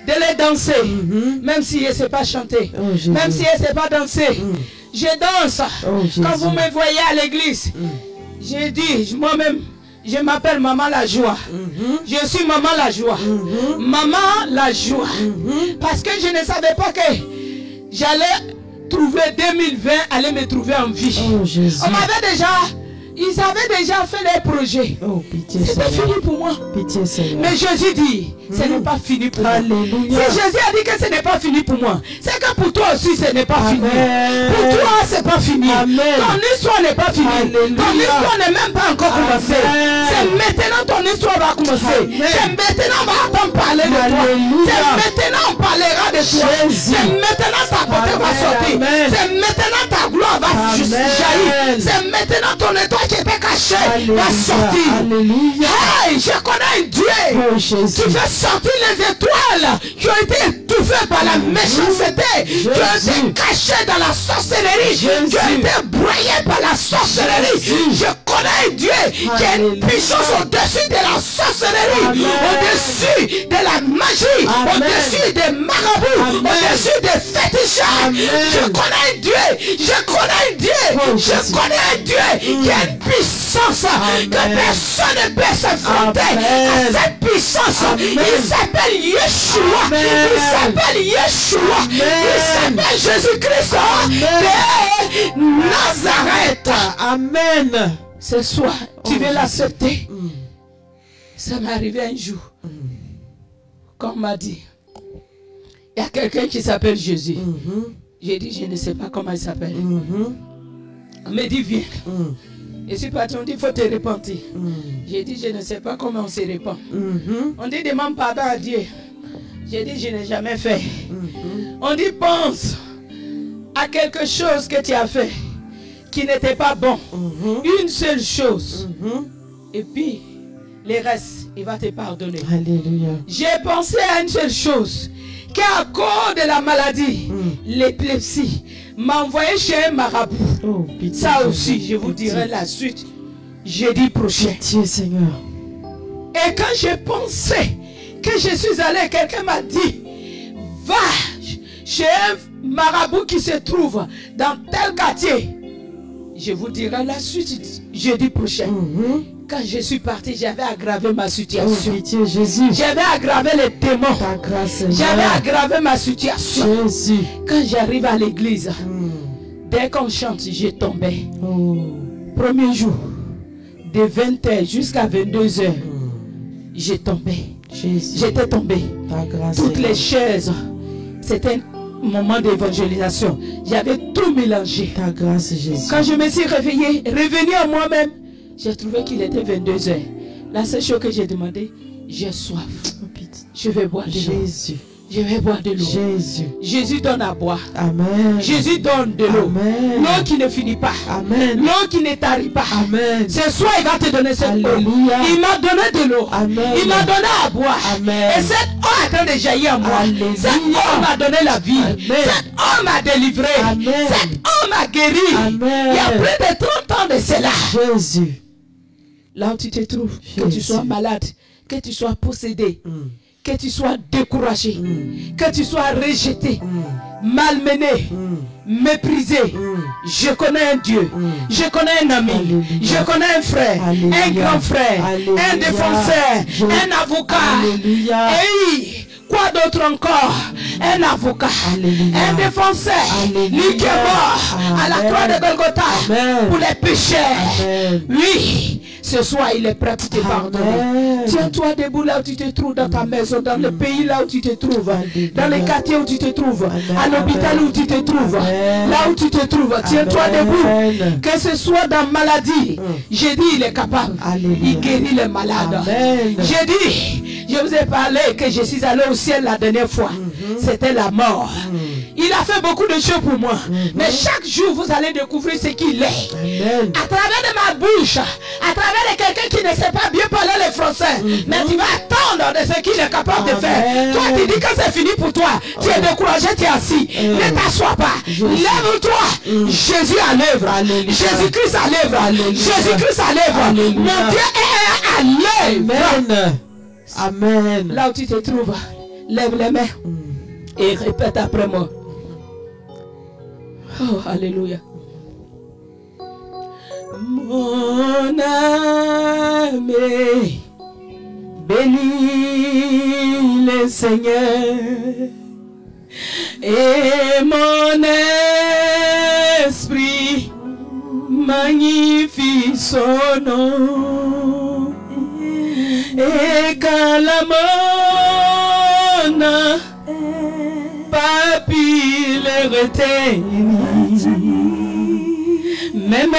De les danser. Même si je ne sais pas chanter. Oh, Jésus. Même si je ne sais pas danser. Je danse. Oh, Jésus. Quand vous me voyez à l'église, j'ai dit, moi-même, je m'appelle Maman la joie. Je suis Maman la joie. Maman la joie. Parce que je ne savais pas que j'allais trouver 2020, aller me trouver en vie. Oh, Jésus. On m'avait déjà, ils avaient déjà fait les projets. Oh, pitié, C'était Seigneur. fini pour moi. Pitié, Seigneur. Mais Jésus dit, ce n'est pas fini pour moi. Alléluia. Si Jésus a dit que ce n'est pas fini pour moi, c'est que pour toi aussi ce n'est pas fini. Amen. Pour toi, c'est pas fini. Amen. Ton histoire n'est pas finie. Alléluia. Ton histoire n'est même pas encore commencée. Amen. C'est maintenant ton histoire va commencer. Amen. C'est maintenant on va entendre parler de toi. Alléluia. C'est maintenant on parlera de toi. Jésus. C'est maintenant ta beauté va Amen. sortir. Amen. C'est maintenant ta gloire va Amen. jaillir. C'est maintenant ton étoile qui était cachée va sortir. Alléluia. Hey, je connais un Dieu Oh, Jésus. qui fait sortir les étoiles qui ont été étouffées par la méchanceté, qui ont été cachées dans la sorcellerie, qui ont été broyées par la sorcellerie. Je connais un Dieu qui a une puissance au-dessus de la sorcellerie, au-dessus de la magie, au-dessus des marabouts, au-dessus des fétichards. Je connais un Dieu, je connais un Dieu, je connais un Dieu qui a une puissance que personne ne peut s'affronter à cette puissance. Il s'appelle Yeshua. Il s'appelle Yeshua. Il s'appelle Jésus-Christ de Nazareth. Amen. Ce soir, tu veux l'accepter. Ça m'est arrivé un jour. Comme on m'a dit, il y a quelqu'un qui s'appelle Jésus. J'ai dit, je ne sais pas comment il s'appelle. On me dit, viens. Je suis parti, on dit, il faut te repentir. J'ai dit, je ne sais pas comment on se repent. On dit, demande pardon à Dieu. J'ai dit, je n'ai jamais fait. On dit, pense à quelque chose que tu as fait qui n'était pas bon. Une seule chose. Et puis, le reste, il va te pardonner. Alléluia. J'ai pensé à une seule chose. Qu'à cause de la maladie, l'épilepsie, m'a envoyé chez un marabout. Oh, pitié, Ça Jésus. aussi, je vous dirai la suite jeudi prochain. Pitié, Seigneur. Et quand j'ai pensé que je suis allé, quelqu'un m'a dit, va chez un marabout qui se trouve dans tel quartier. Je vous dirai la suite jeudi prochain. Quand je suis parti, j'avais aggravé ma Oh, situation. pitié, Jésus. J'avais aggravé les démons. Ta grâce, Seigneur. J'avais aggravé ma situation. Jésus. Quand j'arrive à l'église, dès qu'on chante, j'ai tombé. Oh. Premier jour, de 20h jusqu'à 22h, j'ai tombé. Jésus. J'étais tombé. Ta grâce, Toutes Seigneur. les chaises, c'était un moment d'évangélisation. J'avais tout mélangé. Ta grâce, Jésus. Quand je me suis réveillé, revenu à moi-même, j'ai trouvé qu'il était 22h. La seule chose que j'ai demandé, j'ai soif. Oh, pitié. Je vais boire de l'eau. Jésus. Je vais boire de l'eau. Jésus. Jésus donne à boire. Amen. Jésus donne de l'eau. Amen. L'eau qui ne finit pas. Amen. L'eau qui ne tarit pas. Amen. Ce soir, il va te donner cette eau. Alléluia. Il m'a donné de l'eau. Amen. Il m'a donné à boire. Amen. Et cette eau est en train de jaillir en moi. Alléluia. Cette eau m'a donné la vie. Amen. Cette eau m'a délivré. Amen. Cette eau m'a guéri. Amen. Il y a plus de 30 ans de cela. Jésus. Là où tu te trouves, que tu Jésus. sois malade, que tu sois possédé, que tu sois découragé, que tu sois rejeté, malmené, méprisé. Je connais un Dieu, je connais un ami, Alléluia. je connais un frère, Alléluia. un grand frère, Alléluia. un défenseur, Je- un avocat. Alléluia. Et quoi Quoi d'autre encore? Un avocat, un défenseur, lui qui est mort à la croix de Golgotha pour les pécheurs. Oui, ce soir il est prêt pour te pardonner. Tiens-toi debout là où tu te trouves, dans ta maison, dans le pays là où tu te trouves, dans les quartiers où tu te trouves, à l'hôpital où tu te trouves, là où tu te trouves. Tiens-toi debout. Que ce soit dans maladie, j'ai dit il est capable. Il guérit les malades. J'ai dit, je vous ai parlé que je suis allé au ciel la dernière fois. C'était la mort. Il a fait beaucoup de choses pour moi. Mais chaque jour, vous allez découvrir ce qu'il est. À travers de ma bouche, à travers de quelqu'un qui ne sait pas bien parler le français. Mais tu vas attendre de ce qu'il est capable de faire. Toi, tu dis que c'est fini pour toi. Tu es découragé, tu es assis. Ne t'assois pas. Lève-toi. Jésus à l'œuvre. Jésus-Christ à l'œuvre. Jésus-Christ à l'œuvre. Mon Dieu est à l'œuvre. Amen. Là où tu te trouves, lève les mains et répète après moi. Oh, alléluia. Mon âme bénis le Seigneur et mon esprit magnifie son nom. Et quand la mona papi le retient, même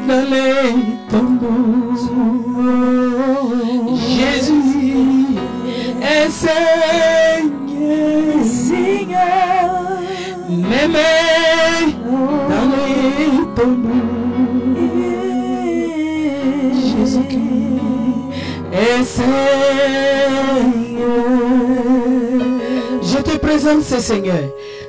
dans les tombeaux, Jésus est Seigneur, même dans les tombeaux, Jésus-Christ et Seigneur. Je te présente ce Seigneur.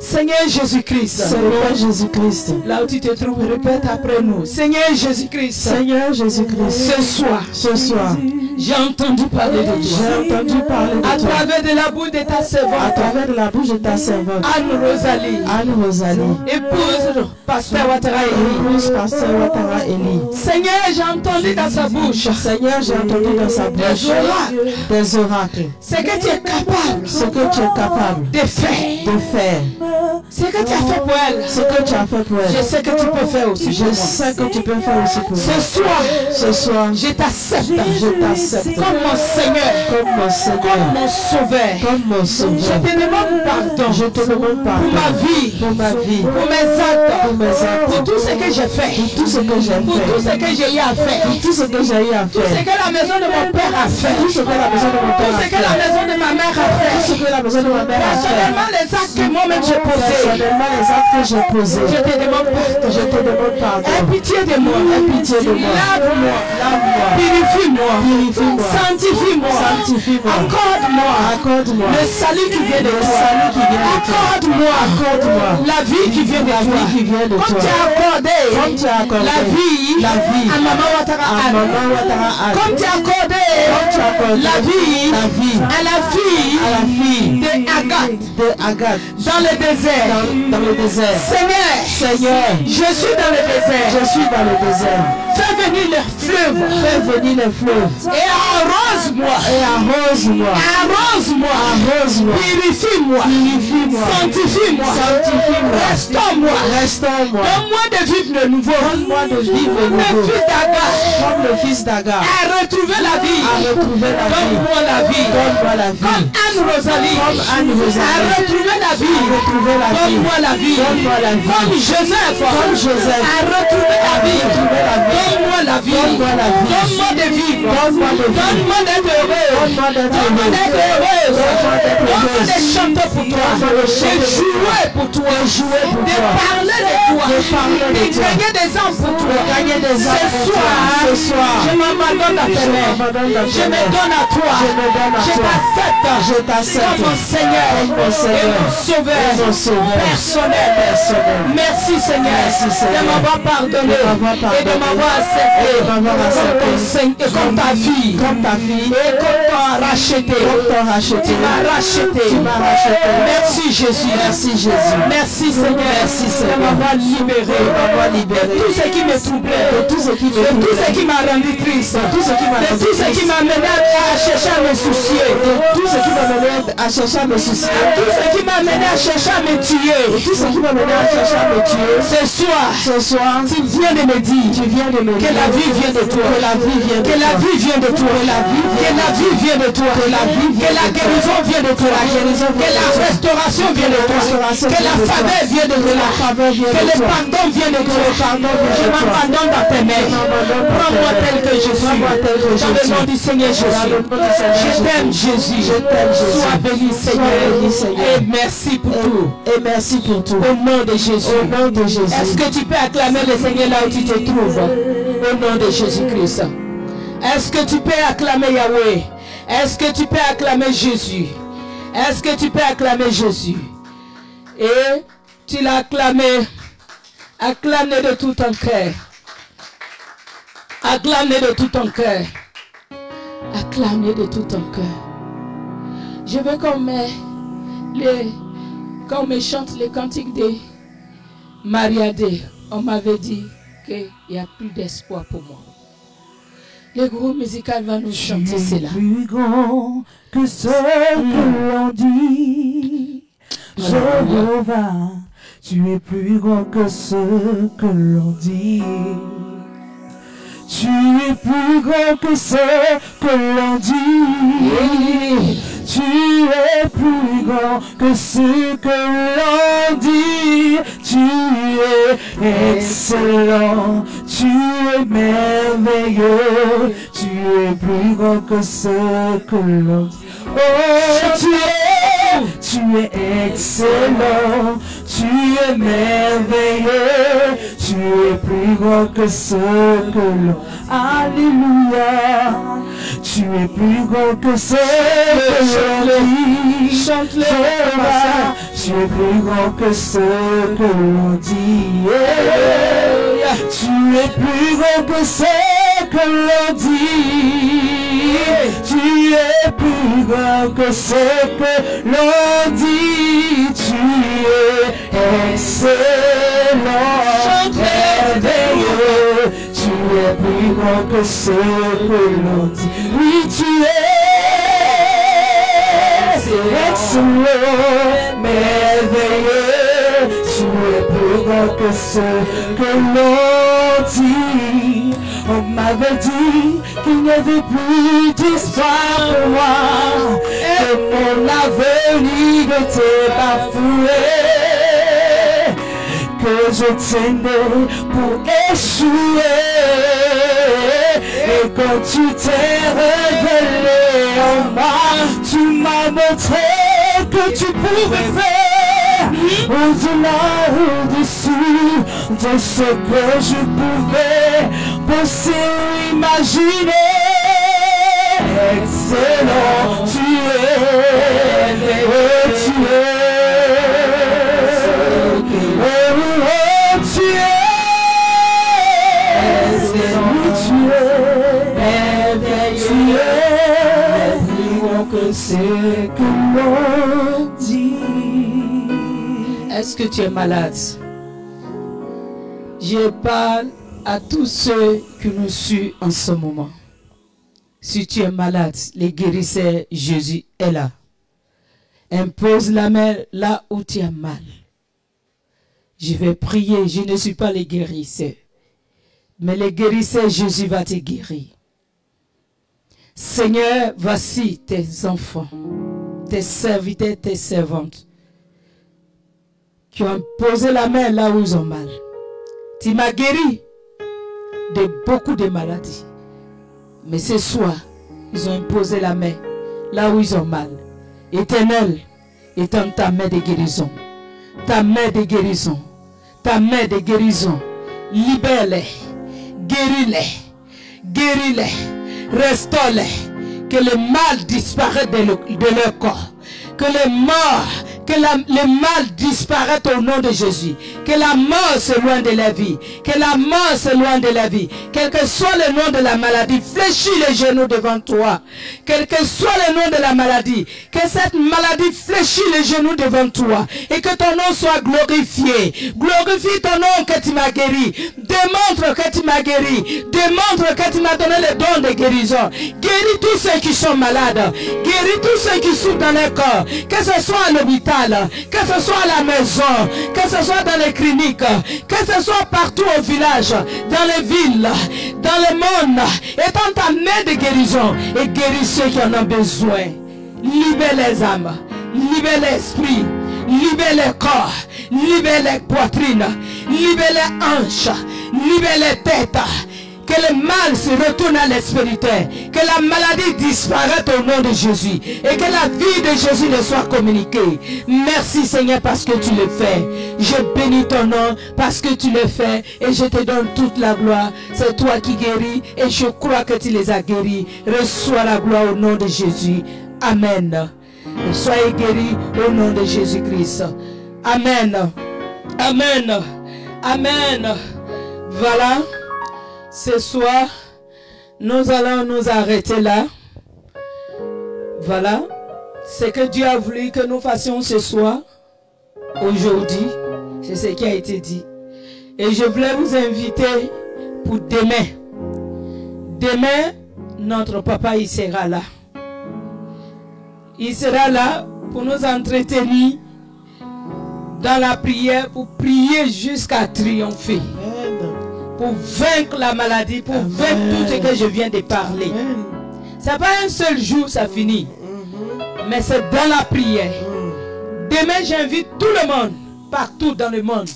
Seigneur Jésus-Christ. Seigneur Jésus-Christ. Là où tu te trouves, répète après nous. Seigneur Jésus-Christ. Seigneur Jésus-Christ. Ce soir, j'ai entendu parler de toi. J'ai entendu parler de toi. À travers de la bouche de ta servante. À travers de la bouche de ta servante. Anne-Rosalie. Anne-Rosalie. Épouse Pasteur Ouattara Eli. Épouse Pasteur Ouattara Eli. Seigneur, j'ai entendu dans sa bouche. Seigneur, j'ai entendu dans sa bouche des oracles. C'est que tu es capable. Ce que tu es capable de faire. Ce que tu as fait pour elle. Ce que tu as fait pour elle. Je sais que tu peux faire aussi. Je sais que tu peux faire aussi pour moi. Ce soir, je t'accepte. Comme mon Seigneur. Comme mon Seigneur. Comme mon Sauveur. Comme mon Sauveur. Je te demande pardon. Je te demande pardon. Pour ma vie. Pour ma vie. Pour mes actes. Pour mes actes. Pour tout ce que j'ai fait. Pour tout ce que j'ai fait. Pour tout ce que j'ai eu à faire. Pour tout ce que j'ai eu à faire. Tout ce que la maison de mon père a fait. Tout ce que la maison de mon père a fait. Tout ce que la maison de ma mère a fait. Tout ce que la maison de ma mère a fait. Personnellement, les actes que moi-même j'ai posés. Personnellement, les actes que j'ai posés. Je te demande pardon. Je te demande pardon. Aie pitié de moi. Aie pitié de moi. Lave-moi. Lave-moi. Purifie-moi. Purifie-moi. Sanctifie-moi. Sanctifie-moi. Accorde-moi. Accorde-moi. Le salut qui vient de toi. Salut qui vient de toi. Accorde-moi. Accorde-moi. La vie qui vient de toi. La vie qui vient de toi. Comme tu as accordé. Comme tu as accordé. La vie. À Maman Ouattara Anne. Maman Ouattara Anne. Comme tu as accordé. Comme tu as accordé. La vie. À la fille. À la fille. De Agathe. De Agathe. Dans le désert. Dans le désert. Seigneur, je suis dans le désert. Je suis dans le désert. Fais venir les fleuves. Fais venir les fleuves. Et arrose-moi. Et arrose-moi. Arrose-moi. Arrose-moi. Purifie-moi. Purifie-moi. Sanctifie-moi. Sanctifie-moi. Restaure-moi. Restaure-moi. Donne-moi de vivre de nouveau. Donne-moi de vivre de nouveau. Le fils d'Agar. Comme le fils d'Agar. À retrouver la vie. À retrouver la vie. Donne-moi la vie. Donne-moi la vie. Comme Anne-Rosalie. Comme Anne-Rosalie. À retrouver la vie. À retrouver la vie. Donne-moi la vie. Donne-moi la vie. Comme Joseph. Comme Joseph. À retrouver la vie. Retrouver la vie. Donne-moi la vie. Donne-moi la vie. Donne-moi de vivre. Donne-moi de vivre. Donne-moi d'être heureux. Donne-moi d'être Donne-moi heureux. d'être heureuse. Donne-moi d'être Donne-moi de heureuse. chanter pour toi. Donne-moi de De chanter. jouer pour toi. Jouer pour De toi. parler de toi. De parler de De toi. gagner des âmes pour toi. De gagner des âmes pour Ce toi. soir, Ce soir, je m'abandonne à tes mains. m'abandonne à tes Je me mains. donne à toi. Je me donne à Je toi. t'accepte. Je t'accepte. Comme mon Seigneur. Comme mon mon sauveur personnel. Merci Seigneur de m'avoir pardonné et de m'avoir accepté comme ta fille et comme t'as racheté. Tu m'as racheté. Merci Jésus. Merci Seigneur de m'avoir libéré de tout ce qui me troublait, de tout ce qui m'a rendu triste, de tout ce qui m'a mené à chercher à me soucier, de tout ce qui m'a mené à chercher à me soucier, de tout ce qui m'a mené à chercher à me tuer, ce soir tu viens de me dire que la vie vient de toi, que la vie vient de toi, que la guérison vient de toi, que la restauration vient de toi, que la faveur vient de toi, que le pardon vient de toi. Je m'abandonne dans tes mains. Prends-moi tel que je suis. Dans le nom du Seigneur Jésus. Je t'aime Jésus. Sois béni Seigneur. Et merci pour tout. Au nom de Jésus. Est-ce que tu peux acclamer le Seigneur là où tu te trouves? Au nom de Jésus-Christ. Est-ce que tu peux acclamer Yahweh? Est-ce que tu peux acclamer Jésus? Est-ce que tu peux acclamer Jésus? Et tu l'as acclamé. Acclame-le de tout ton cœur. Acclame-le de tout ton cœur. Acclame-le de tout ton cœur. Je veux qu'on me chante les cantiques de Mariadé. On m'avait dit qu'il n'y a plus d'espoir pour moi. Le groupe musical va nous chanter cela. Plus grand que ce que l'on dit. Jéhovah, tu es plus grand que ce que l'on dit. Tu es plus grand que ce que l'on dit. Tu es plus grand que ce que l'on dit. Tu es excellent, tu es merveilleux. Tu es plus grand que ce que l'on dit. Oh, tu es excellent, tu es merveilleux, tu es plus grand que ce que l'on. Alléluia, tu es plus grand que ce que l'on dit. Chante-le, tu es plus grand que ce que l'on dit. Tu es plus grand que ce que l'on dit. Tu es plus grand que ce que l'on dit. Tu es excellent, merveilleux. Tu es plus grand que ce que l'on dit. Oui, tu es excellent, merveilleux. Tu es plus grand que ce que l'on dit. On m'avait dit qu'il n'y avait plus d'histoire pour moi, que mon avenir était bafoué, que je tenais pour échouer. Et quand tu t'es révélé en moi, tu m'as montré que tu pouvais faire au-delà, au-dessus de ce que je pouvais penser ou imaginer. Excellent, tu es, oh, tu es, oh, tu es, tu es, plus grand que ce que l'on dit. Est-ce que tu es malade? Je parle à tous ceux qui nous suivent en ce moment. Si tu es malade, le guérisseur Jésus est là. Impose la main là où tu as mal. Je vais prier, je ne suis pas le guérisseur. Mais le guérisseur Jésus va te guérir. Seigneur, voici tes enfants, tes serviteurs, tes servantes, qui ont posé la main là où ils ont mal. Tu m'as guéri de beaucoup de maladies. Mais ce soir, ils ont imposé la main là où ils ont mal. Éternel, étends ta main de guérison. Ta main de guérison. Ta main de guérison. Libère-les. Guéris-les. Guéris-les. Restaure-les. Que le mal disparaisse de leur corps. Que les morts, Que le mal disparaisse au nom de Jésus. Que la mort s'éloigne de la vie. Que la mort s'éloigne de la vie. Quel que soit le nom de la maladie, fléchis les genoux devant toi. Quel que soit le nom de la maladie, que cette maladie fléchisse les genoux devant toi. Et que ton nom soit glorifié. Glorifie ton nom que tu m'as guéri. Démontre que tu m'as guéri. Démontre que tu m'as donné le don de guérison. Guéris tous ceux qui sont malades. Guéris tous ceux qui souffrent dans leur corps. Que ce soit à l'hôpital, que ce soit à la maison, que ce soit dans les cliniques, que ce soit partout au village, dans les villes, dans le monde. Étends ta main de guérison et guéris ceux qui en ont besoin. Libère les âmes, libère l'esprit, libère les corps, libère les poitrines, libère les hanches, libère les têtes. Que le mal se retourne à l'espirituel. Que la maladie disparaisse au nom de Jésus. Et que la vie de Jésus le soit communiquée. Merci Seigneur parce que tu le fais. Je bénis ton nom parce que tu le fais. Et je te donne toute la gloire. C'est toi qui guéris. Et je crois que tu les as guéris. Reçois la gloire au nom de Jésus. Amen. Et soyez guéris au nom de Jésus-Christ. Amen. Amen. Amen. Voilà. Ce soir, nous allons nous arrêter là. Voilà. Ce que Dieu a voulu que nous fassions ce soir, aujourd'hui, c'est ce qui a été dit. Et je voulais vous inviter pour demain. Demain, notre papa, il sera là. Il sera là pour nous entretenir dans la prière, pour prier jusqu'à triompher. Pour vaincre la maladie, pour vaincre tout ce que je viens de parler. Ce n'est pas un seul jour, ça finit. Mais c'est dans la prière. Demain, j'invite tout le monde, partout dans le monde,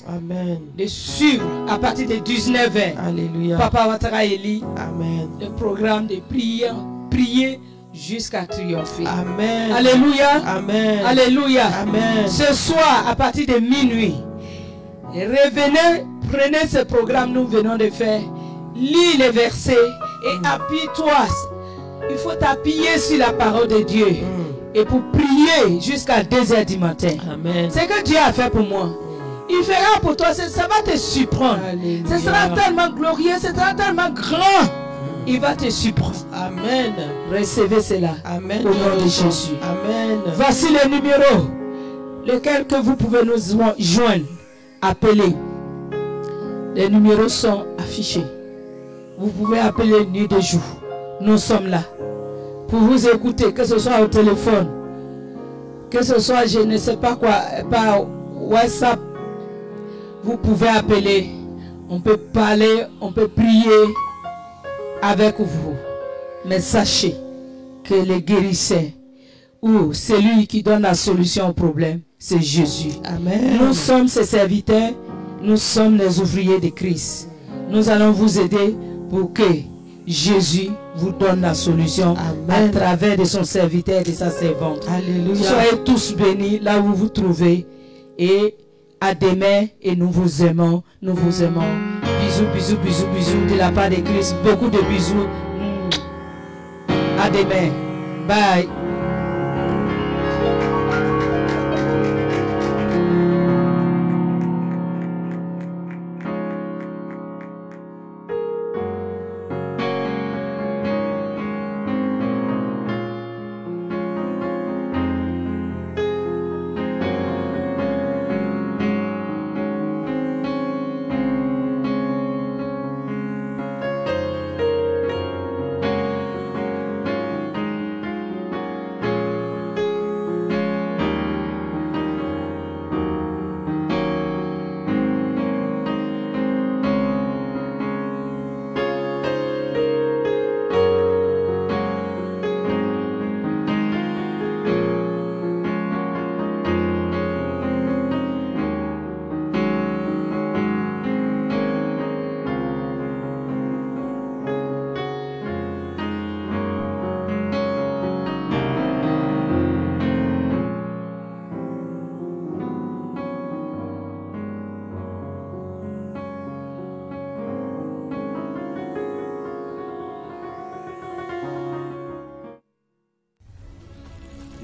de suivre à partir de 19h. Alléluia. Papa Ouattara Eli, Amen. le programme de prière, prier jusqu'à triompher. Amen. Alléluia. Amen. Alléluia. Amen. Ce soir, à partir de minuit, revenez, prenez ce programme nous venons de faire, lis les versets et appuie-toi. Il faut t'appuyer sur la parole de Dieu et pour prier jusqu'à 2h du matin. Amen. C'est que Dieu a fait pour moi. Il fera pour toi, ça va te surprendre. Alléluia. Ce sera tellement glorieux, ce sera tellement grand. Il va te surprendre. Amen. Recevez cela. Amen. Au nom de Jésus. Amen. Voici le numéro lequel que vous pouvez nous joindre. Appelez. Les numéros sont affichés. Vous pouvez appeler nuit de jour. Nous sommes là pour vous écouter, que ce soit au téléphone, que ce soit je ne sais pas quoi, par WhatsApp. Vous pouvez appeler. On peut parler, on peut prier avec vous. Mais sachez que le guérisseur ou celui qui donne la solution au problème, c'est Jésus. Amen. Nous sommes ses serviteurs, nous sommes les ouvriers de Christ. Nous allons vous aider pour que Jésus vous donne la solution. Amen. À travers de son serviteur et de sa servante. Alléluia. Soyez tous bénis là où vous vous trouvez. Et à demain, et nous vous aimons, nous vous aimons. Bisous, bisous, bisous, bisous de la part de Christ. Beaucoup de bisous. À demain. Bye.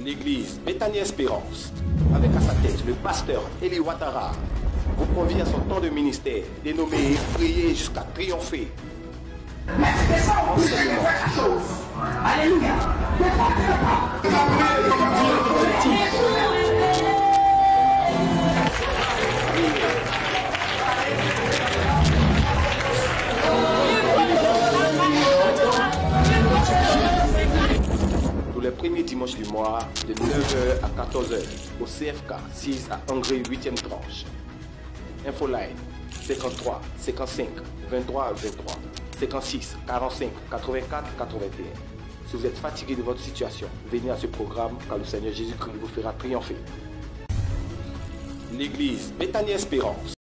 L'église Bethany Espérance avec à sa tête le pasteur Eli Ouattara, vous convie à son temps de ministère, dénommé « Prier jusqu'à triompher ». Alléluia. Tous les premiers dimanches du mois, de 9h à 14h, au CFK 6 à Angers 8e tranche. Infoline 53 55 23 23 56 45 84 81. Si vous êtes fatigué de votre situation, venez à ce programme car le Seigneur Jésus-Christ vous fera triompher. L'église Bethany Espérance